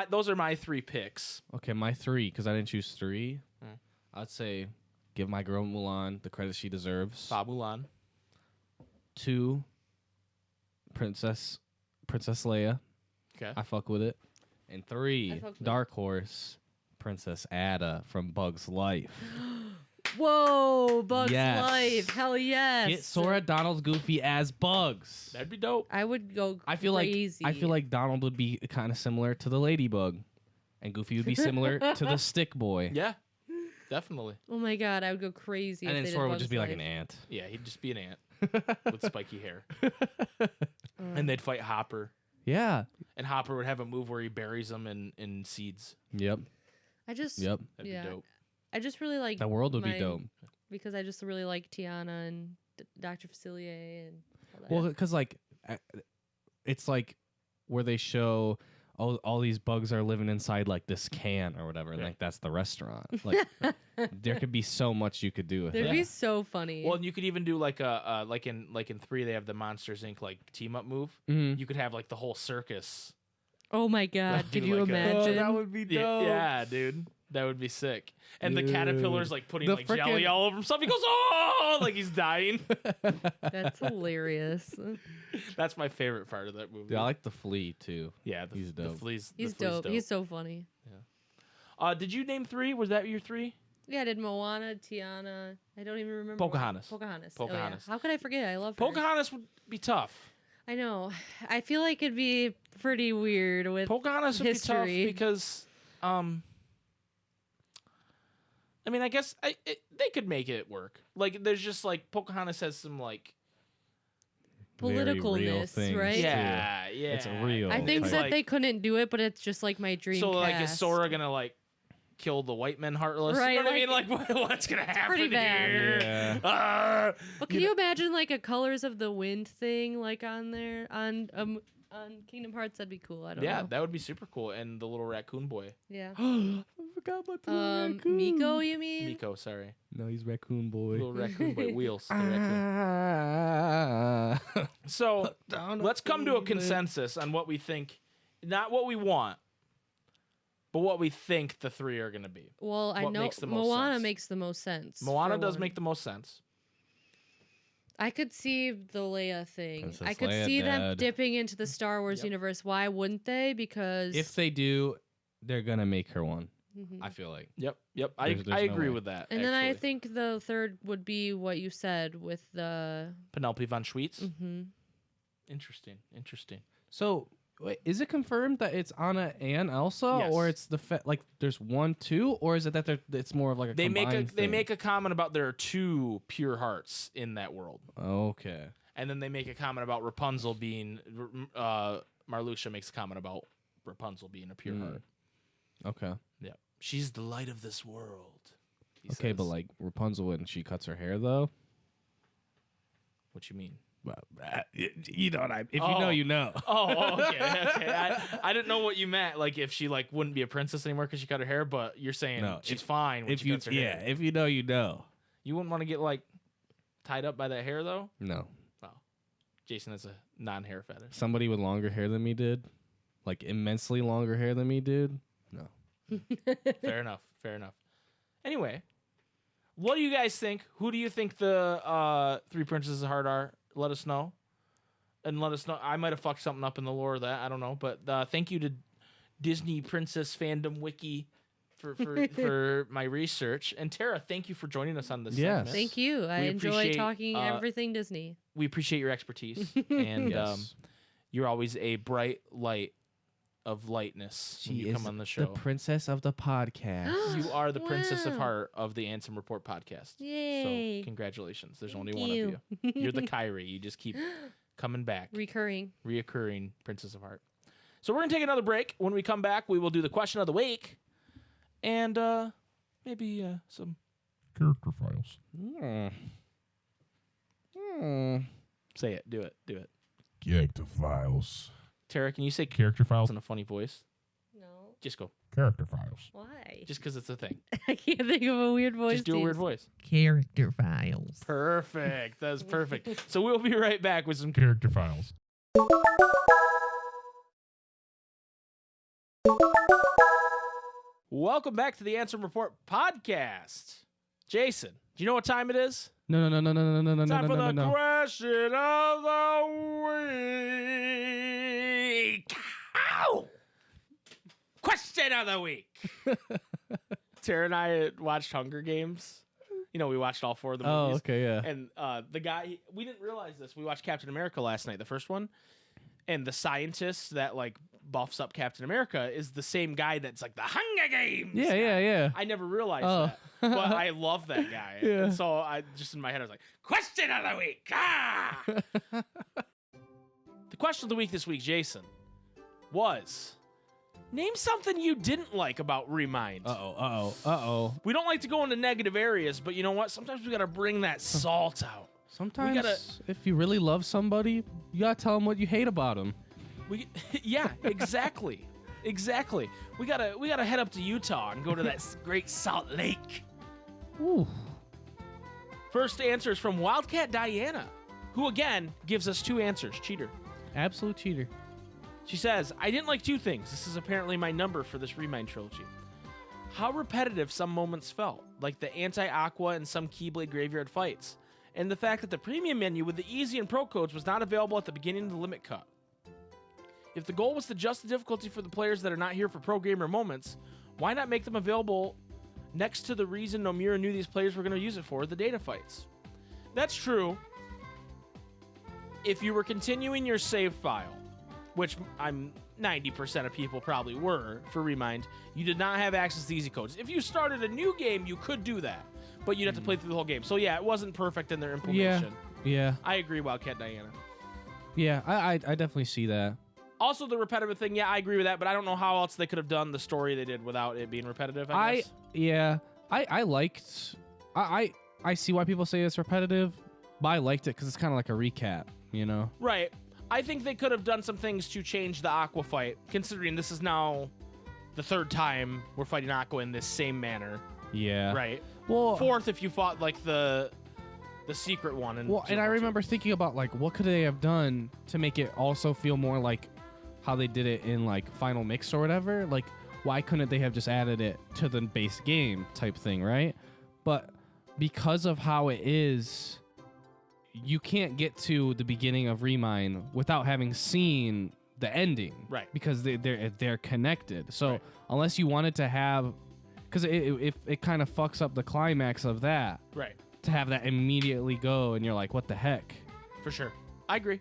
those are my 3 picks. Okay, my 3, because I didn't choose 3. I'd say give my girl Mulan the credit she deserves. Fa Mulan. 2, Princess Leia. Okay. I fuck with it. And 3, fuck with it. Dark Horse, Princess Ada from Bug's Life. Whoa, Bugs Yes. Life, hell yes. Get Sora, Donald, Goofy as Bugs. That'd be dope. I would go. I feel crazy. like Donald would be kind of similar to the Ladybug, and Goofy would be similar to the Stick Boy. Yeah, definitely. Oh my god, I would go crazy. And if then they did Sora would Bugs just be like Life. an ant. Yeah, he'd just be an ant with spiky hair. And they'd fight Hopper. Yeah. And Hopper would have a move where he buries them in seeds. Yep. I just. Yep. That'd Yeah. be dope. I just really like. The world would be my- dope. Because I just really like Tiana and Dr. Facilier and. All that. Well, because like, it's like where they show all these bugs are living inside like this can or whatever, and Yeah. like that's the restaurant. Like, there could be so much you could do with That'd that. be so funny. Well, and you could even do like a like in 3 they have the Monsters Inc. like team up move. Mhm. You could have like the whole circus. oh my god, Like, could do you like a- imagine? would be Yeah, dude. That would be sick. And the Dude. caterpillar's like putting The like jelly frickin- all over himself. He goes, oh, like he's dying. That's hilarious. That's my favorite part of that movie. Yeah, I like the flea too. Yeah, He's the dope. flea's He's the flea's dope. He's so funny. Did you name 3? Was that your 3? Yeah, I did Moana, Tiana. I don't even remember. Pocahontas. Pocahontas. Pocahontas. Oh, yeah. How could I forget? I love her. Pocahontas would be tough. I know. I feel like it'd be pretty weird with. Pocahontas would be history. tough because I mean, I guess they could make it work. Like, there's just like Pocahontas has some like Very real politicalness, things, right? too. yeah. It's a real. I think It's that like- they couldn't do it, but it's just like my dream. So like, is cast. Sora gonna like kill the white men heartless? Right, You know what I mean? like, Like, what's gonna happen pretty bad. here? Yeah. Ah! But can you imagine like a Colors of the Wind thing like on there on Kingdom Hearts? That'd be cool. I don't Yeah, know. that would be super cool. And the little raccoon boy, Yeah. I forgot about the little raccoon. Miko, you mean? Miko. Sorry, No, he's raccoon boy. little raccoon boy. Wheels. The raccoon. So let's come to a consensus on what we think, not what we want, but what we think the three are going to be. Well, I What know makes the most Moana sense? makes the most sense. Moana for does one. make the most sense. I could see the Leia thing. Princess I could Leia see them dead. dipping into the Star Wars Yep. universe. Why wouldn't they? Because If they do, they're gonna make her one. Mhm. I feel like. Yep. There's I no agree way. with that. And then I actually. think the third would be what you said with the. Penelope von Schweetz. Mhm. Interesting. So, wait, is it confirmed that it's Anna and Elsa, or Yes. it's the like there's 1, 2, or is it that it's more of like a They combined thing? make a comment about there are two pure hearts in that world, Okay. and then they make a comment about Rapunzel being. Marluxia makes a comment about Rapunzel being a pure heart. Okay. Yeah, she's the light of this world. he Okay, but says. like Rapunzel when she cuts her hair though. What you mean? Well, you know what I. If you Oh. know, you know. Oh, okay. I didn't know what you meant. Like if she like wouldn't be a princess anymore because she cut her hair, but you're saying No, she's if- fine when If she you cuts her hair. if you know, you know. You wouldn't want to get like tied up by that hair though. No, Jason has a non-hair fetish. somebody with longer hair than me did, like immensely longer hair than me did. No. Fair enough. Anyway, what do you guys think? Who do you think the three princesses of heart are? Let us know. And let us know. I might have fucked something up in the lore of that. I don't know. But thank you to Disney Princess Fandom Wiki for my research. And Tara, thank you for joining us on this Yes. segment. Thank you. I We enjoy appreciate, talking everything Disney. We appreciate your expertise. And Yes. you're always a bright light of lightness when you come on the show. the princess of the podcast. You are the princess of Wow. heart of the Ansem Report podcast. Yay. So congratulations. There's Thank only one of you. You're the Kyrie. You just keep coming back. Recurring. Reoccurring princess of heart. So we're going to take another break. When we come back, we will do the question of the week. And maybe some... Character files. Say it. Do it. Character files. Tara, can you say Character files. in a funny voice? No. Just go. Character files. Just Why? because it's a thing. I can't think of a weird voice. Just do a to weird use. voice. Character files. Perfect. That's perfect. So we'll be right back with some... Character files. Welcome back to the Ansem Report podcast. Jason, do you know what time it is? No. Time for the No. question of the week. Ow! Question of the week. Tara and I watched Hunger Games. You know, we watched all four of the Oh, movies. okay, yeah. And the guy, we didn't realize this. We watched Captain America last night, the first one. And the scientist that like buffs up Captain America is the same guy that's like the Hunger Games. Yeah, guy. yeah. I never realized Oh. that. But I love that guy. Yeah. And so I just in my head I was like, question of the week. Ah! The question of the week this week, Jason, was name something you didn't like about Remind. Uh-oh. We don't like to go into negative areas, but you know what? Sometimes we gotta bring that salt out. Sometimes, gotta- if you really love somebody, you gotta tell them what you hate about them. Yeah, exactly. Exactly. We gotta head up to Utah and go to that great Salt Lake. Ooh. First answer is from Wildcat Diana, who again gives us two answers. Cheater. Absolute cheater. She says, I didn't like two things. This is apparently my number for this Remind trilogy. How repetitive some moments felt, like the anti-Aqua and some Keyblade graveyard fights, and the fact that the premium menu with the easy and pro codes was not available at the beginning of the limit cut. If the goal was to adjust the difficulty for the players that are not here for pro gamer moments, why not make them available next to the reason Nomura knew these players were going to use it for, the data fights? That's true. If you were continuing your save file which I'm 90% of people probably were for Remind, you did not have access to easy codes. If you started a new game, you could do that, but you'd have to play through the whole game. So yeah, it wasn't perfect in their implementation. Yeah. I agree, Wildcat Diana. Yeah, I definitely see that. Also, the repetitive thing, yeah, I agree with that, but I don't know how else they could have done the story they did without it being repetitive, I guess. I liked... I see why people say it's repetitive, but I liked it because it's kind of like a recap, you know? Right. I think they could have done some things to change the Aqua fight, considering this is now the third time we're fighting Aqua in this same manner. Yeah. Right. Well, fourth if you fought, like, the secret one. And I remember thinking about, like, what could they have done to make it also feel more like how they did it in, like, Final Mix or whatever? Like, why couldn't they have just added it to the base game type thing, right? But because of how it is, you can't get to the beginning of Remind without having seen the ending. Right. Because they're connected. So Right. unless you wanted to have... Because it kind of fucks up the climax of that. Right. To have that immediately go, and you're like, what the heck? For sure. I agree.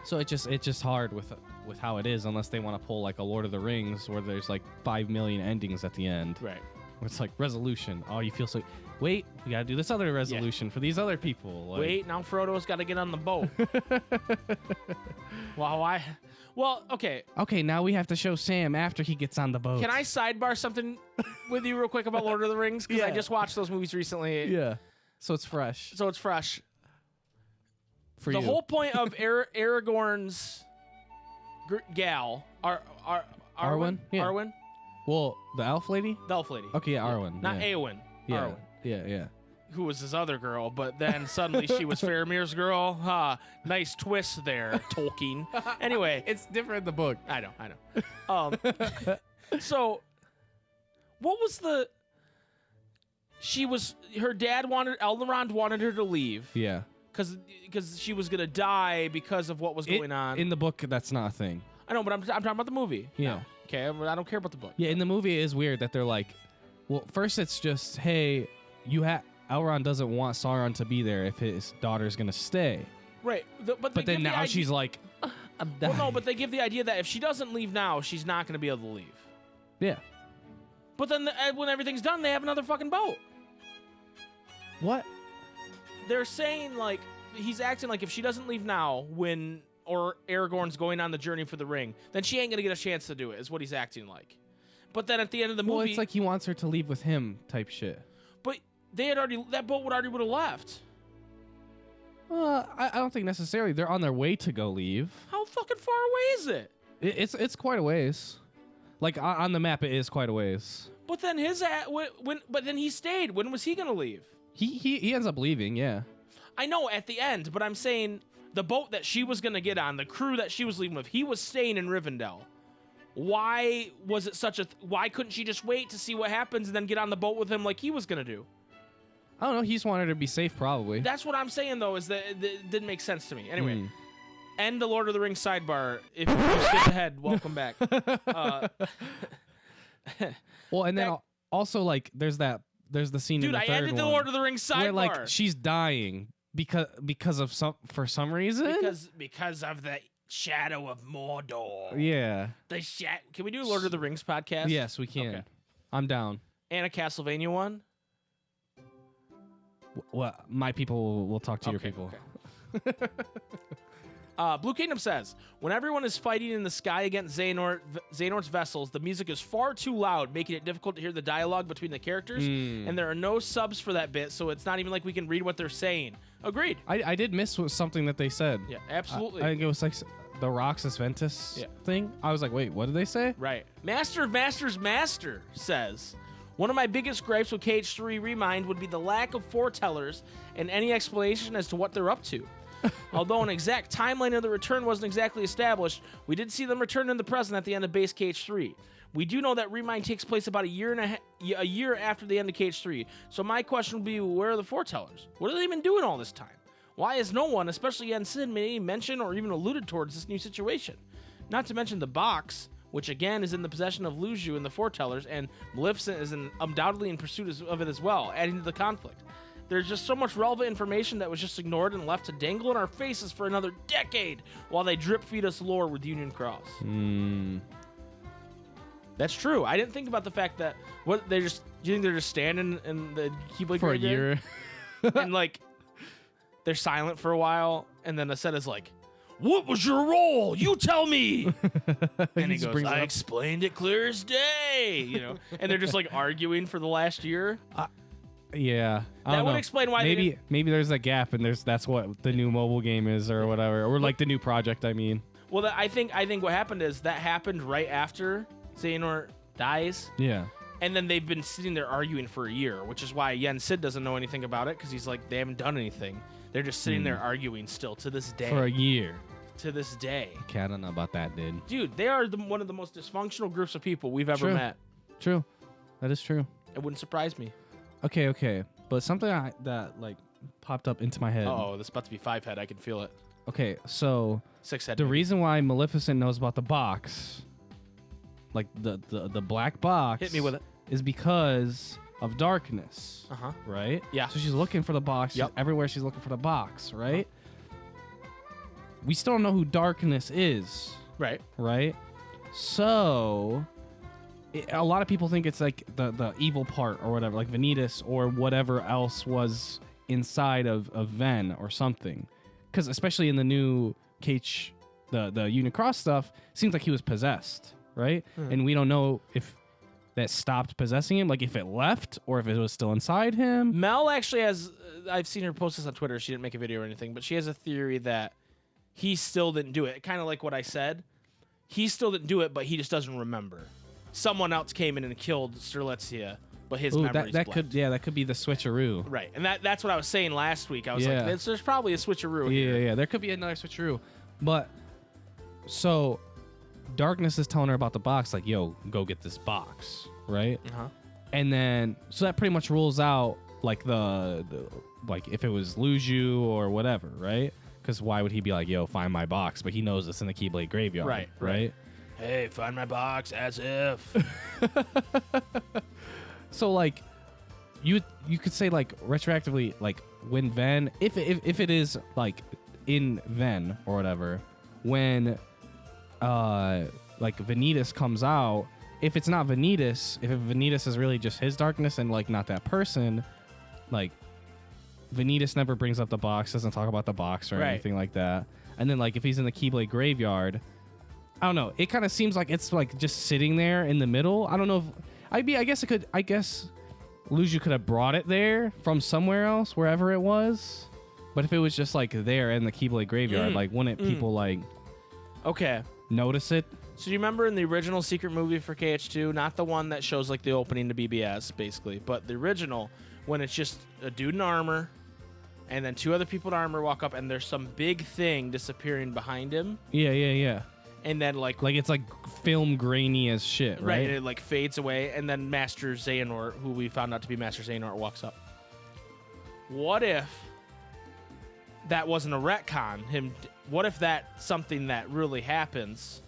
So it's just hard with how it is, unless they want to pull like a Lord of the Rings where there's like 5 million endings at the end. Right. Where it's like resolution. Oh, you feel so... Wait, we gotta do this other resolution for these other people. Like, Wait, now Frodo's got to get on the boat. Well, okay. Okay, now we have to show Sam after he gets on the boat. Can I sidebar something with you real quick about Lord of the Rings? Because I Yeah. just watched those movies recently. Yeah. So it's fresh So it's fresh. for The you. whole point of Aragorn's gal, Arwen? Yeah. Arwen, Well, the elf lady? the elf lady. Okay, yeah, Arwen. Not yeah. Eowyn. Yeah. Arwen, Yeah. who was his other girl, but then suddenly she was Faramir's girl. Ha, nice twist there, Tolkien. Anyway, It's different in the book. I know. So, what was the... Her dad Elrond wanted her to leave. Yeah. Because she was going to die because of what was going on. In the book, that's not a thing. I know, but I'm talking about the movie. Yeah. now. Okay, I don't care about the book. Yeah, in the movie, it is weird that they're like, well, first it's just, hey, Elrond doesn't want Sauron to be there if his daughter's going to stay. Right. But then now she's like, I'm dying. Well, no, but they give the idea that if she doesn't leave now, she's not going to be able to leave. Yeah. But then when everything's done, they have another fucking boat. What? They're saying, like, he's acting like if she doesn't leave now or Aragorn's going on the journey for the ring, then she ain't going to get a chance to do it, is what he's acting like. But then at the end of the movie... Well, it's like he wants her to leave with him type shit. But that boat would have left. I don't think necessarily. They're on their way to go leave. How fucking far away is it? It's quite a ways. Like, on the map, it is quite a ways. But then but then he stayed. When was he going to leave? He ends up leaving, yeah. I know at the end, but I'm saying the boat that she was going to get on, the crew that she was leaving with, he was staying in Rivendell. Why was it why couldn't she just wait to see what happens and then get on the boat with him like he was going to do? I don't know. He just wanted her to be safe, probably. That's what I'm saying, though, is that it didn't make sense to me. Anyway, end the Lord of the Rings sidebar. If you skipped ahead, welcome back. Well, and then also, like, there's the scene in the Dude, third I ended the one Lord of the Rings sidebar. where, like, she's dying because of for some reason. Because of the shadow of Mordor. Yeah. Can we do a Lord of the Rings podcast? Yes, we can. Okay. I'm down. And a Castlevania one? Well, my people will talk to your Okay, people. okay. Blue Kingdom says, when everyone is fighting in the sky against Xehanort's vessels, the music is far too loud, making it difficult to hear the dialogue between the characters, and there are no subs for that bit, so it's not even like we can read what they're saying. Agreed. I did miss something that they said. Yeah, absolutely. I think it was like the Roxas Ventus thing. I was like, wait, what did they say? Right. Master of Masters Master says, one of my biggest gripes with KH3 Remind would be the lack of foretellers and any explanation as to what they're up to. Although an exact timeline of the return wasn't exactly established, we did see them return in the present at the end of base KH3. We do know that Remind takes place about a year after the end of KH3, so my question would be, where are the foretellers? What have they been doing all this time? Why has no one, especially Ansem, made any mention or even alluded towards this new situation? Not to mention the box, which again is in the possession of Luju and the foretellers, and Maleficent is undoubtedly in pursuit of it as well, adding to the conflict. There's just so much relevant information that was just ignored and left to dangle in our faces for another decade while they drip feed us lore with Union Cross. That's true. I didn't think about the fact that do you think they're just standing in the Keyblade For a graveyard? year. And like they're silent for a while, and then Aseta's like, "What was your role? You tell me." And he just goes, brings it "I up. explained it clear as day." You know, and they're just like arguing for the last year. Yeah, I That don't would know. explain why they didn't. maybe there's a gap, and that's what the new mobile game is, or whatever, or like the new project. I mean, Well, I think what happened is that happened right after Xehanort dies, yeah, and then they've been sitting there arguing for a year, which is why Yen Sid doesn't know anything about it because he's like they haven't done anything. They're just sitting there arguing still to this day. for a year. To this day, Okay, I don't know about that, dude. dude, they are one of the most dysfunctional groups of people we've ever True. met. True, that is true. It wouldn't surprise me. Okay, but something that like popped up into my head. Oh, this is about to be 5-head. I can feel it. Okay, so 6-head. the maybe. reason why Maleficent knows about the box, like the black box, Hit me with it. is because of darkness, Uh-huh. right? Yeah. So she's looking for the box. Yep. Everywhere she's looking for the box, right? We still don't know who darkness is, Right. right? So a lot of people think it's like the evil part or whatever, like Vanitas or whatever else was inside of Ven or something. Because especially in the new Cage, the Unicross stuff, seems like he was possessed, right? And we don't know if that stopped possessing him, like if it left or if it was still inside him. Mel actually has, I've seen her post this on Twitter. She didn't make a video or anything, but she has a theory that he still didn't do it. Kind of like what I said. He still didn't do it, but he just doesn't remember. Someone else came in and killed Strelitzia, but his Ooh, memory's that blanked. could that could be the switcheroo. Right, and that's what I was saying last week. I was Yeah. like, there's probably a switcheroo here. Yeah, there could be another switcheroo. But so Darkness is telling her about the box, like, yo, go get this box, right? Uh-huh. And then so that pretty much rules out like the like if it was Luju or whatever, right? Because why would he be like, yo, find my box? But he knows it's in the Keyblade graveyard. Right. Right. Hey, find my box, as if. So like you could say like retroactively, like when Ven, if it is like in Ven or whatever, when like Vanitas comes out, if it's not Vanitas, if Vanitas is really just his darkness and like not that person, like Vanitas never brings up the box, doesn't talk about the box or Right. anything like that. And then like if he's in the Keyblade graveyard, I don't know. It kind of seems like it's like just sitting there in the middle. I don't know if I guess Luju could have brought it there from somewhere else, wherever it was. But if it was just like there in the Keyblade graveyard, like wouldn't people like Okay. notice it? So you remember in the original secret movie for KH2, not the one that shows like the opening to BBS, basically, but the original, when it's just a dude in armor, and then two other people in armor walk up, and there's some big thing disappearing behind him, Yeah. and then like Like it's like film grainy as shit, right, right? and it like fades away, and then Master Xehanort, who we found out to be Master Xehanort, walks up. What if that wasn't a retcon? What if that's something that really happens,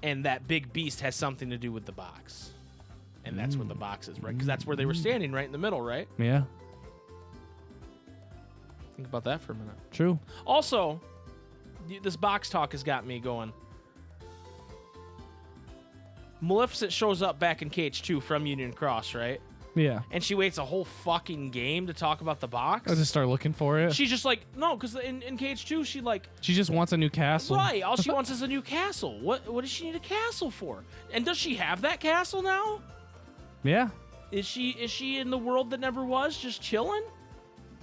and that big beast has something to do with the box, and that's where the box is, right? Because that's where they were standing, right in the middle, right? Yeah. Think about that for a minute. True. Also, this box talk has got me going. Maleficent shows up back in KH2 from Union Cross, right? Yeah. And she waits a whole fucking game to talk about the box. I'll just start looking for it. She's just like, no, because in KH2, she like, She just wants a new castle. right, all she wants is a new castle. What does she need a castle for? And does she have that castle now? Yeah. Is she in the world that never was, just chilling?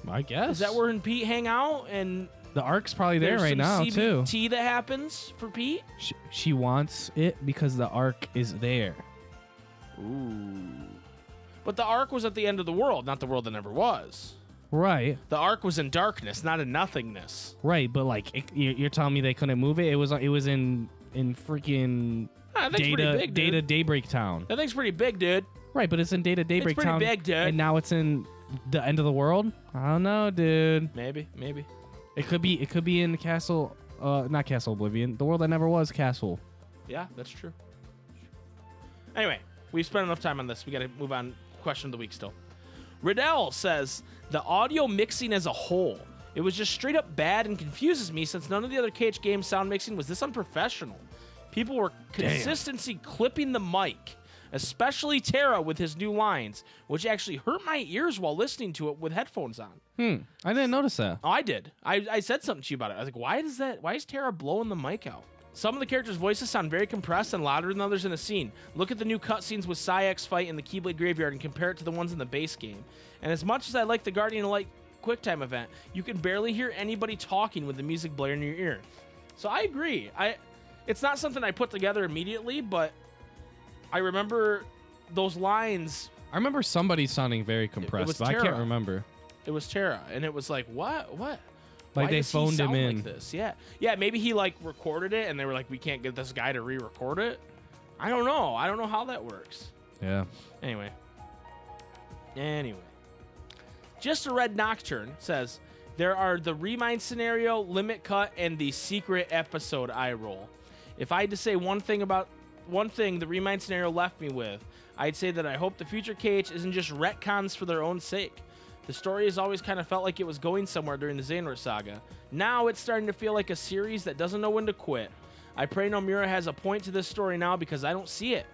I guess. Is that where her and Pete hang out? And the ark's probably there there's right some now too? CBT that happens for Pete? She wants it because the ark is there. Ooh. But the Ark was at the end of the world, not the world that never was. Right. The Ark was in darkness, not in nothingness. Right, but like you're telling me they couldn't move it? It was in freaking That thing's pretty big, dude. Data Daybreak Town. That thing's pretty big, dude. Right, but it's in Data Daybreak pretty Town. big, dude. And now it's in the end of the world? I don't know, dude. Maybe. It could be in Castle not Castle Oblivion. The world that never was Castle. Yeah, that's true. Anyway, we've spent enough time on this. We got to move on. Question of the week still. Riddell says, The audio mixing as a whole, it was just straight up bad and confuses me since none of the other KH games sound mixing was this unprofessional. People were consistency clipping the mic, especially Tara with his new lines, which actually hurt my ears while listening to it with headphones on. I didn't notice that. Oh, I did. I said something to you about it. I was like, why is Tara blowing the mic out? Some of the characters' voices sound very compressed and louder than others in a scene. Look at the new cutscenes with Sayek's fight in the Keyblade Graveyard and compare it to the ones in the base game. And as much as I like the Guardian of Light QuickTime event, you can barely hear anybody talking with the music blaring in your ear. So I agree. It's not something I put together immediately, but I remember those lines. I remember somebody sounding very compressed, but I can't remember. It was Tara, and it was like, what? Like Why they does he phoned him sound in. like this? Yeah. Maybe he like recorded it, and they were like, we can't get this guy to re-record it. I don't know how that works. Yeah. Anyway, Just a Red Nocturne says there are the Remind scenario, Limit Cut, and the secret episode eye roll. If I had to say one thing the Remind scenario left me with, I'd say that I hope the future KH isn't just retcons for their own sake. The story has always kind of felt like it was going somewhere during the Xehanort saga. Now it's starting to feel like a series that doesn't know when to quit. I pray Nomura has a point to this story now because I don't see it.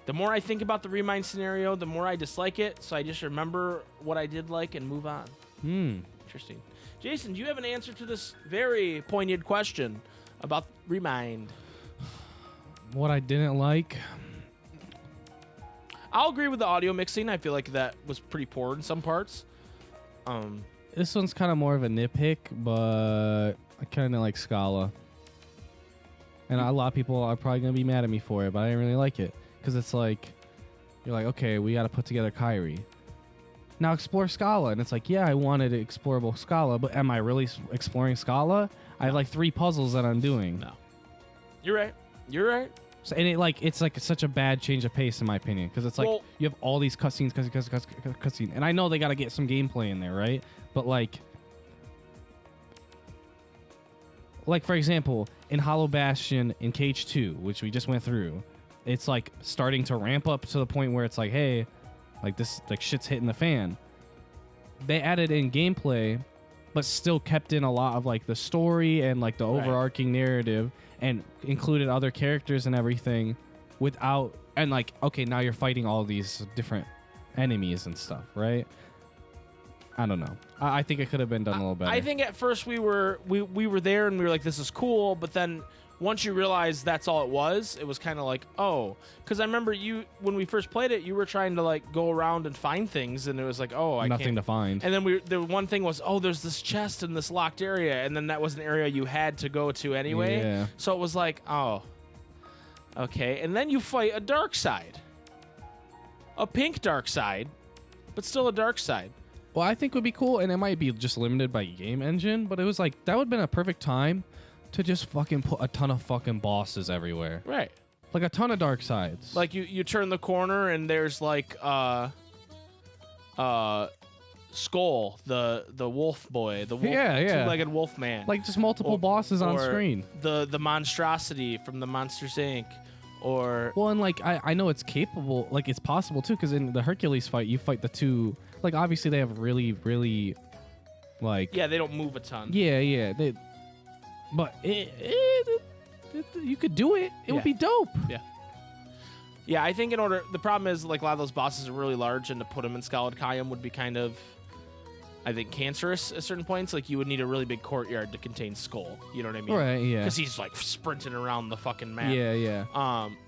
The more I think about the Remind scenario, the more I dislike it, so I just remember what I did like and move on. Interesting. Jason, do you have an answer to this very poignant question about Remind? What I didn't like? I'll agree with the audio mixing. I feel like that was pretty poor in some parts. This one's kind of more of a nitpick, but I kind of like Scala. And a lot of people are probably going to be mad at me for it, but I didn't really like it. Because it's like, you're like, okay, we got to put together Kyrie. Now explore Scala. And it's like, yeah, I wanted explorable Scala, but am I really exploring Scala? I have like 3 puzzles that I'm doing. No. You're right. So, and it's like such a bad change of pace in my opinion, because it's like you have all these cutscenes, and I know they got to get some gameplay in there, right? But like for example, in Hollow Bastion in KH2, which we just went through, it's like starting to ramp up to the point where it's like, hey, like this, like shit's hitting the fan. They added in gameplay, but still kept in a lot of like the story and like the overarching narrative, and included other characters and everything without, and like, okay, now you're fighting all these different enemies and stuff, right? I don't know. I think it could have been done a little better. I think at first we were there and we were like, this is cool, but then once you realize that's all it was kind of like, oh, because I remember when we first played it, you were trying to like go around and find things, and it was like, oh, nothing to find. And then the one thing was, oh, there's this chest in this locked area, and then that was an area you had to go to anyway. Yeah. So it was like, oh, okay. And then you fight a dark side, a pink dark side, but still a dark side. Well, I think would be cool, and it might be just limited by game engine, but it was like that would have been a perfect time to just fucking put a ton of fucking bosses everywhere. Right. Like a ton of dark sides. Like you turn the corner and there's like Skull, the wolf boy, the wolf, two-legged wolf man. Like just multiple bosses on screen. The monstrosity from the Monsters Inc. Or well, and like I know it's capable, like it's possible too, because in the Hercules fight you fight the two. Like obviously they have really, really, like they don't move a ton. Yeah, but you could do it. It would be dope. Yeah, I think the problem is like a lot of those bosses are really large, and to put them in Scaled Kayam would be kind of, I think, cancerous at certain points. Like you would need a really big courtyard to contain Skull. You know what I mean? Right. Yeah. Because he's like sprinting around the fucking map. Yeah.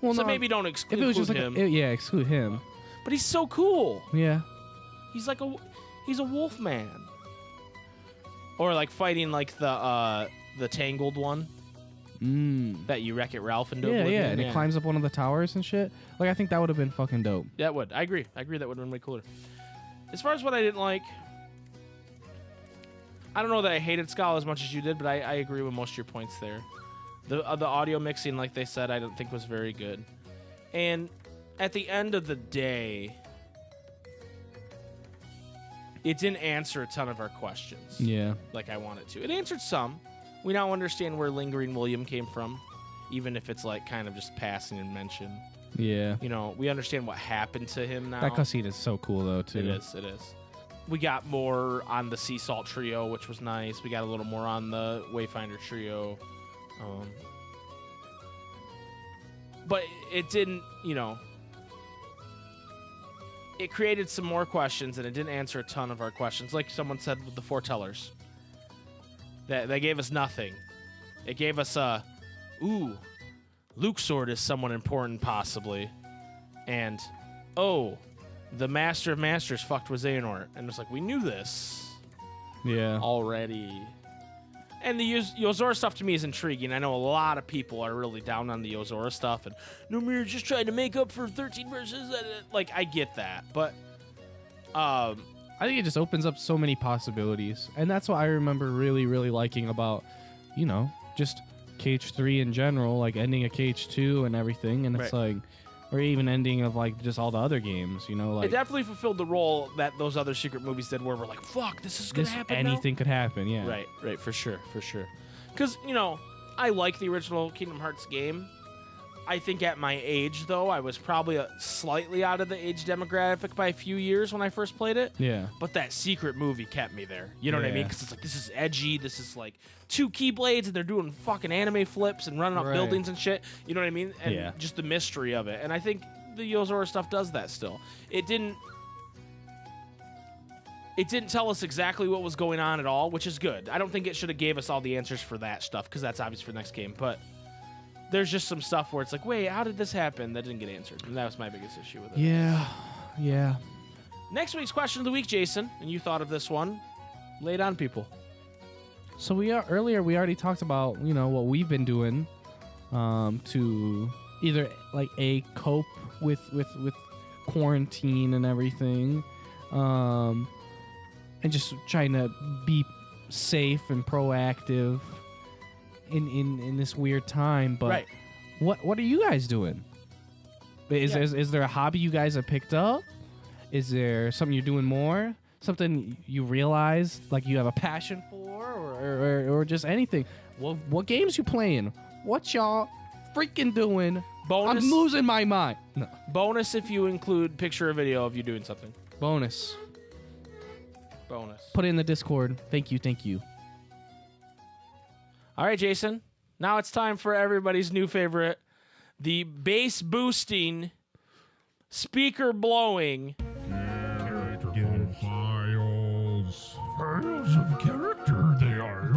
Well, so maybe don't exclude him. If it was just like exclude him. But he's so cool. Yeah. He's like he's a wolf man. Or like fighting like the Tangled one. That you Wreck-It Ralph into oblivion. Yeah, and it climbs up one of the towers and shit. Like I think that would have been fucking dope. That would. I agree. That would have been way cooler. As far as what I didn't like, I don't know that I hated Scala as much as you did, but I agree with most of your points there. The audio mixing, like they said, I don't think was very good. And at the end of the day, it didn't answer a ton of our questions. Yeah. Like I wanted to. It answered some. We now understand where Lingering William came from, even if it's like kind of just passing and mention. Yeah. You know, we understand what happened to him now. That cutscene is so cool though, too. It is. We got more on the Sea Salt Trio, which was nice. We got a little more on the Wayfinder Trio. But it didn't, it created some more questions, and it didn't answer a ton of our questions. Like someone said with the Foretellers. They gave us nothing. It gave us Luke's sword is someone important, possibly. And, the Master of Masters fucked with Xehanort. And it's like, we knew this already. And the Yozora stuff to me is intriguing. I know a lot of people are really down on the Yozora stuff. And, no, we're just trying to make up for 13 verses. Like, I get that. But, I think it just opens up so many possibilities. And that's what I remember really, really liking about, just KH3 in general, like ending a KH2 and everything. And it's like, or even ending of like just all the other games, like. It definitely fulfilled the role that those other secret movies did where we're like, fuck, this is going to happen anything could happen, yeah. Right, for sure. Because, I like the original Kingdom Hearts game. I think at my age, though, I was probably slightly out of the age demographic by a few years when I first played it. Yeah. But that secret movie kept me there. You know what I mean? Because it's like, this is edgy. This is like 2 Keyblades, and they're doing fucking anime flips and running up buildings and shit. You know what I mean? And just the mystery of it. And I think the Yozora stuff does that still. It didn't tell us exactly what was going on at all, which is good. I don't think it should have gave us all the answers for that stuff, because that's obvious for the next game. But there's just some stuff where it's like, wait, how did this happen? That didn't get answered. And that was my biggest issue with it. Yeah. Next week's question of the week, Jason, and you thought of this one. Lay it on people. So earlier we already talked about, what we've been doing to either like cope with quarantine and everything, and just trying to be safe and proactive in this weird time. But what are you guys doing? Is there a hobby you guys have picked up? Is there something you're doing more? Something you realize like you have a passion for, or just anything? What games you playing? What y'all freaking doing? Bonus. I'm losing my mind. No. Bonus if you include picture or video of you doing something. Bonus. Put it in the Discord. Thank you. All right, Jason. Now it's time for everybody's new favorite, the bass boosting, speaker blowing. Character files. Files of character, they are.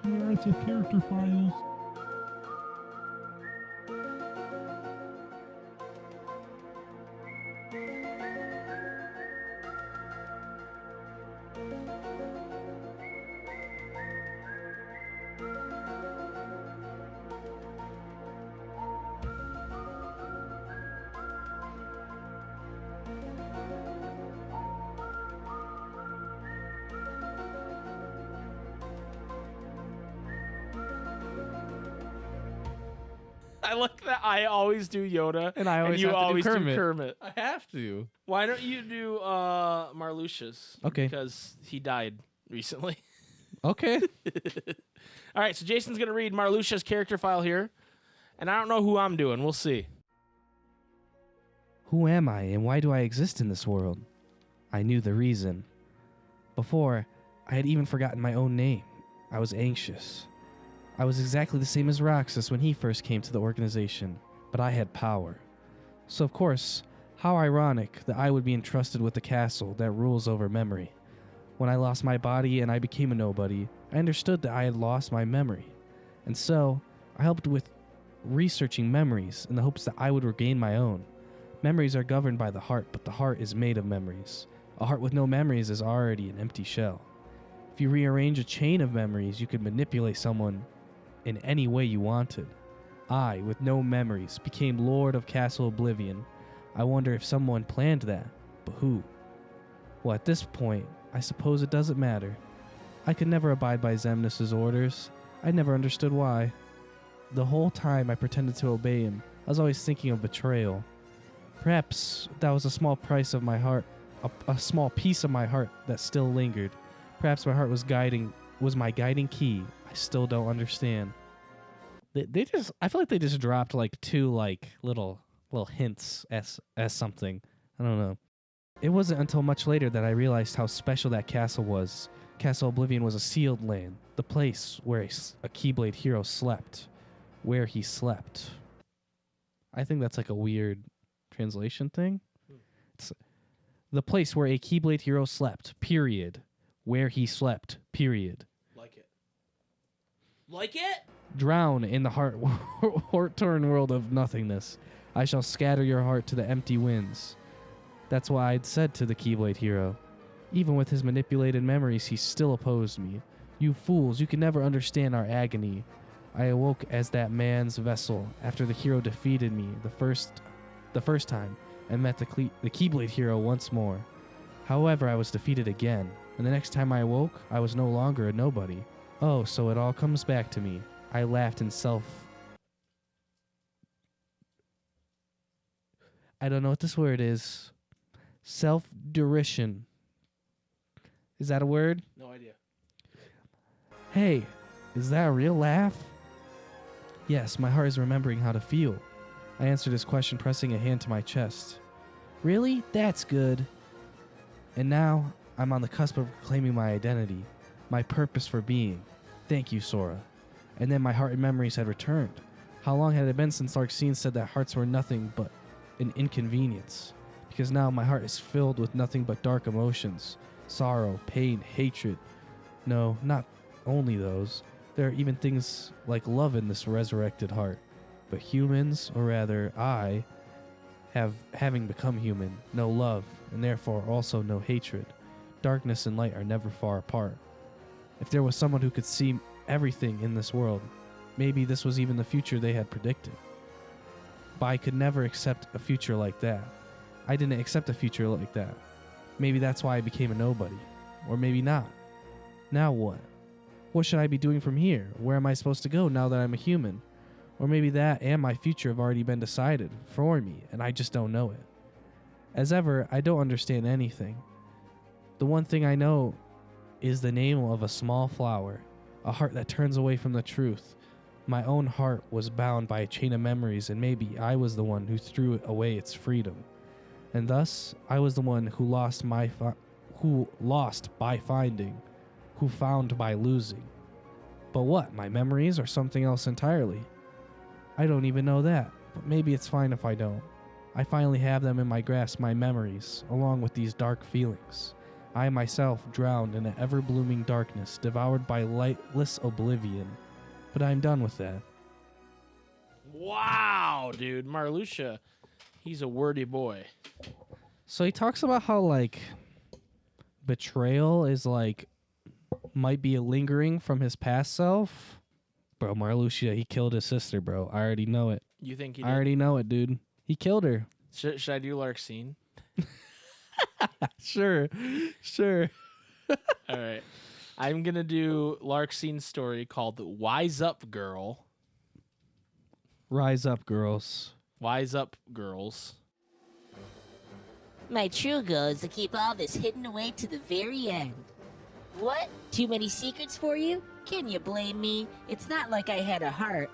Yeah, it's a character files. I like that I always do Yoda, And I always you have to do always Kermit. Kermit. I have to. Why don't you do Marluxia's? Okay. Because he died recently. Okay. All right, so Jason's going to read Marluxia's character file here, and I don't know who I'm doing. We'll see. Who am I and why do I exist in this world? I knew the reason. Before, I had even forgotten my own name. I was anxious. I was exactly the same as Roxas when he first came to the organization, but I had power. So of course, how ironic that I would be entrusted with the castle that rules over memory. When I lost my body and I became a nobody, I understood that I had lost my memory. And so, I helped with researching memories in the hopes that I would regain my own. Memories are governed by the heart, but the heart is made of memories. A heart with no memories is already an empty shell. If you rearrange a chain of memories, you could manipulate someone in any way you wanted. I, with no memories, became Lord of Castle Oblivion. I wonder if someone planned that, but who? Well, at this point, I suppose it doesn't matter. I could never abide by Xemnas' orders. I never understood why. The whole time I pretended to obey him, I was always thinking of betrayal. Perhaps that was a small price of my heart, a small piece of my heart that still lingered. Perhaps my heart was my guiding key. I still don't understand. I feel like they just dropped like two like little hints as something. I don't know. It wasn't until much later that I realized how special that castle was. Castle Oblivion was a sealed land, the place where a Keyblade hero slept. Where he slept. I think that's like a weird translation thing. It's the place where a Keyblade hero slept, period. Where he slept, period. Like it. Like it? Drown in the heart-torn world of nothingness. I shall scatter your heart to the empty winds. That's what I'd said to the Keyblade hero. Even with his manipulated memories, he still opposed me. You fools, you can never understand our agony. I awoke as that man's vessel after the hero defeated me the first time and met the Keyblade hero once more. However, I was defeated again, and the next time I awoke, I was no longer a nobody. Oh, so it all comes back to me. I laughed in I don't know what this word is. Self-derision. Is that a word? No idea. Hey, is that a real laugh? Yes, my heart is remembering how to feel. I answered his question, pressing a hand to my chest. Really? That's good. And now, I'm on the cusp of claiming my identity, my purpose for being. Thank you, Sora. And then my heart and memories had returned. How long had it been since Larxene said that hearts were nothing but an inconvenience? Because now my heart is filled with nothing but dark emotions. Sorrow, pain, hatred. No, not only those. There are even things like love in this resurrected heart. But humans, or rather I, having become human, know love, and therefore also know hatred. Darkness and light are never far apart. If there was someone who could see everything in this world, maybe this was even the future they had predicted. But I could never accept a future like that. I didn't accept a future like that. Maybe that's why I became a nobody. Or maybe not. Now what? What should I be doing from here? Where am I supposed to go now that I'm a human? Or maybe that and my future have already been decided for me, and I just don't know it. As ever, I don't understand anything. The one thing I know is the name of a small flower, a heart that turns away from the truth. My own heart was bound by a chain of memories, and maybe I was the one who threw away its freedom. And thus, I was the one who lost by finding, who found by losing. But what, my memories or something else entirely? I don't even know that, but maybe it's fine if I don't. I finally have them in my grasp, my memories, along with these dark feelings. I myself drowned in an ever-blooming darkness, devoured by lightless oblivion. But I'm done with that. Wow, dude. Marluxia, he's a wordy boy. So he talks about how, like, betrayal is, like, might be lingering from his past self. Bro, Marluxia, he killed his sister, bro. I already know it. You think he I did? already know it, dude. He killed her. Should I do Larxene? Sure. All right. I'm going to do Larxene's story called Wise Up Girl. Rise up, girls. Wise Up Girls. My true goal is to keep all this hidden away to the very end. What? Too many secrets for you? Can you blame me? It's not like I had a heart.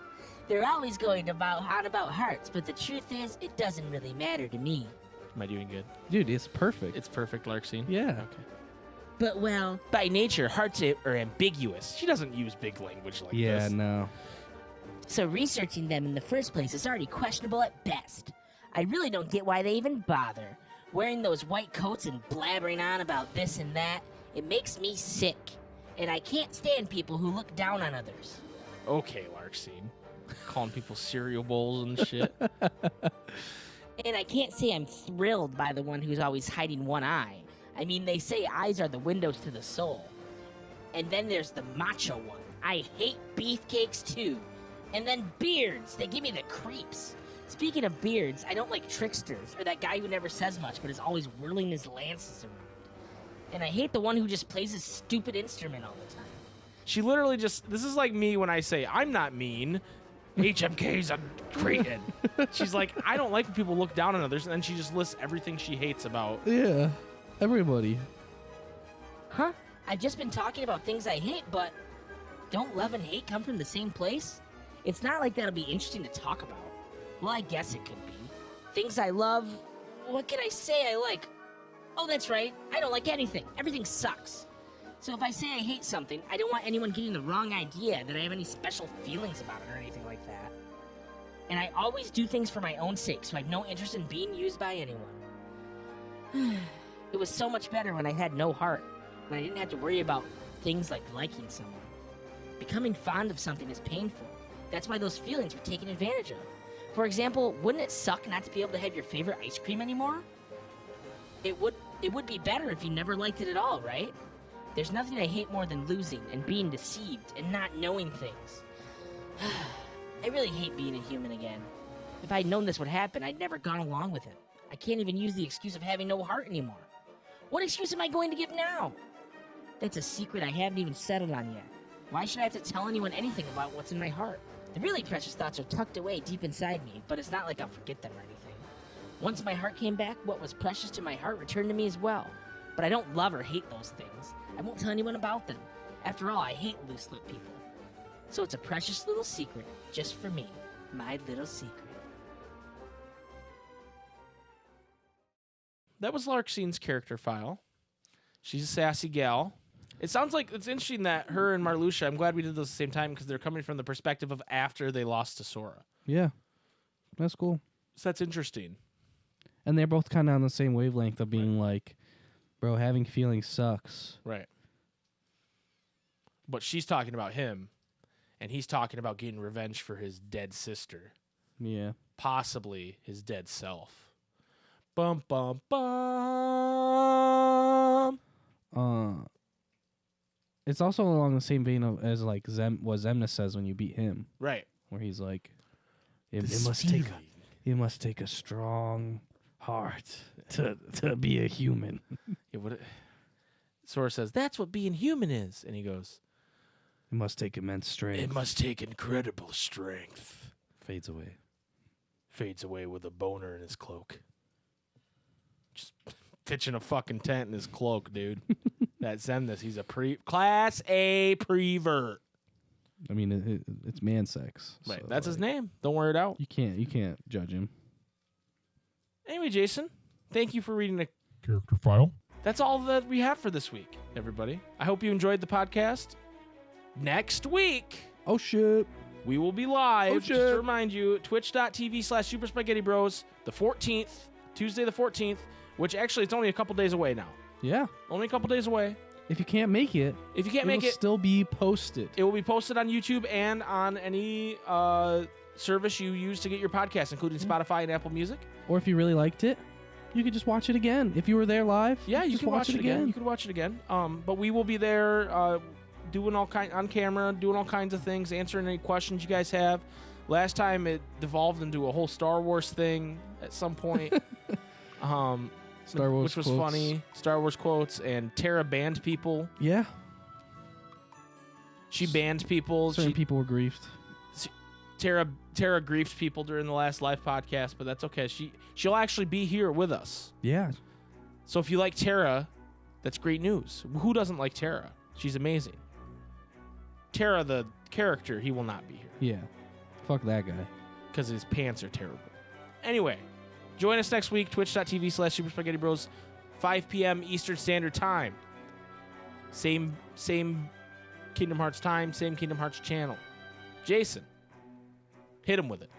They're always going on about hearts, but the truth is, it doesn't really matter to me. Am I doing good? Dude, it's perfect. It's perfect, Larxene. Yeah. Okay. But, well, By nature, hearts are ambiguous. She doesn't use big language like Yeah, this. no. so researching them in the first place is already questionable at best. I really don't get why they even bother. Wearing those white coats and blabbering on about this and that, it makes me sick. And I can't stand people who look down on others. Okay, Larxene. Calling people cereal bowls and shit. And I can't say I'm thrilled by the one who's always hiding one eye. I mean, they say eyes are the windows to the soul. And then there's the macho one. I hate beefcakes too. And then beards. They give me the creeps. Speaking of beards, I don't like tricksters, or that guy who never says much but is always whirling his lances around. And I hate the one who just plays his stupid instrument all the time. She literally just, this is like me when I say, I'm not mean. HMK's a cretin. She's like, I don't like when people look down on others, and then she just lists everything she hates about. Yeah. Everybody. Huh? I've just been talking about things I hate, but don't love and hate come from the same place? It's not like that'll be interesting to talk about. Well, I guess it could be. Things I love, what can I say I like? Oh, that's right. I don't like anything. Everything sucks. So if I say I hate something, I don't want anyone getting the wrong idea that I have any special feelings about it or anything like that. And I always do things for my own sake, so I have no interest in being used by anyone. It was so much better when I had no heart, when I didn't have to worry about things like liking someone. Becoming fond of something is painful. That's why those feelings were taken advantage of. For example, wouldn't it suck not to be able to have your favorite ice cream anymore? It would be better if you never liked it at all, right? There's nothing I hate more than losing and being deceived and not knowing things. I really hate being a human again. If I'd known this would happen, I'd never gone along with it. I can't even use the excuse of having no heart anymore. What excuse am I going to give now? That's a secret I haven't even settled on yet. Why should I have to tell anyone anything about what's in my heart? The really precious thoughts are tucked away deep inside me, but it's not like I'll forget them or anything. Once my heart came back, what was precious to my heart returned to me as well. But I don't love or hate those things. I won't tell anyone about them. After all, I hate loose-lipped people. So it's a precious little secret, just for me. My little secret. That was Larxine's character file. She's a sassy gal. It sounds like it's interesting that her and Marluxia, I'm glad we did those at the same time because they're coming from the perspective of after they lost to Sora. Yeah, that's cool. So that's interesting. And they're both kind of on the same wavelength of being like, bro, having feelings sucks. Right. But she's talking about him, and he's talking about getting revenge for his dead sister. Yeah. Possibly his dead self. Bum, bum, bum. It's also along the same vein of as like what Zemna says when you beat him, Right. where he's like, it This must take a strong heart to be a human. Yeah, Sora says, that's what being human is. And he goes, It must take immense strength. it must take incredible strength. Fades away. Fades away with a boner in his cloak. Just pitching a fucking tent in his cloak, dude. That Zemnis, he's a Class A prevert. I mean, it's man sex. Right, so, that's his like, name. Don't wear it out. You can't judge him. Anyway, Jason, thank you for reading the Character file. That's all that we have for this week, everybody. I hope you enjoyed the podcast. Next week, Oh shit! we will be live. Oh, Just shit. to remind you, twitch.tv/Super Spaghetti Bros, the 14th, Tuesday the 14th, which actually it's only a couple days away now. Yeah. Only a couple days away. If you can't make it, If you can't make it'll it, still be posted. it will be posted on YouTube and on any service you use to get your podcast, including Spotify and Apple Music. Or if you really liked it, you could just watch it again. If you were there live, Yeah, you just can watch it again. You can watch it again. But we will be there doing on camera, doing all kinds of things, answering any questions you guys have. Last time it devolved into a whole Star Wars thing at some point. Star Wars which was quotes. funny. Star Wars quotes, and Tara banned people. Yeah. She banned people. Certain people were griefed. Tara griefed people during the last live podcast, but that's okay. She'll actually be here with us. Yeah. So if you like Tara, that's great news. Who doesn't like Tara? She's amazing. Tara, the character, he will not be here Yeah. Fuck that guy. because his pants are terrible. Anyway, join us next week, twitch.tv/Super Spaghetti Bros, 5 p.m. Eastern Standard Time. Same Kingdom Hearts time, same Kingdom Hearts channel. Jason, hit him with it.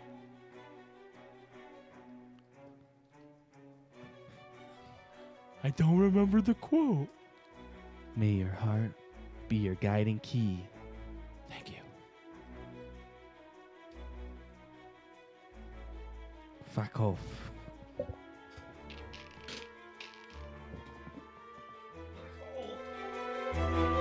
I don't remember the quote. May your heart be your guiding key. Thank you. Fuck off. Oh.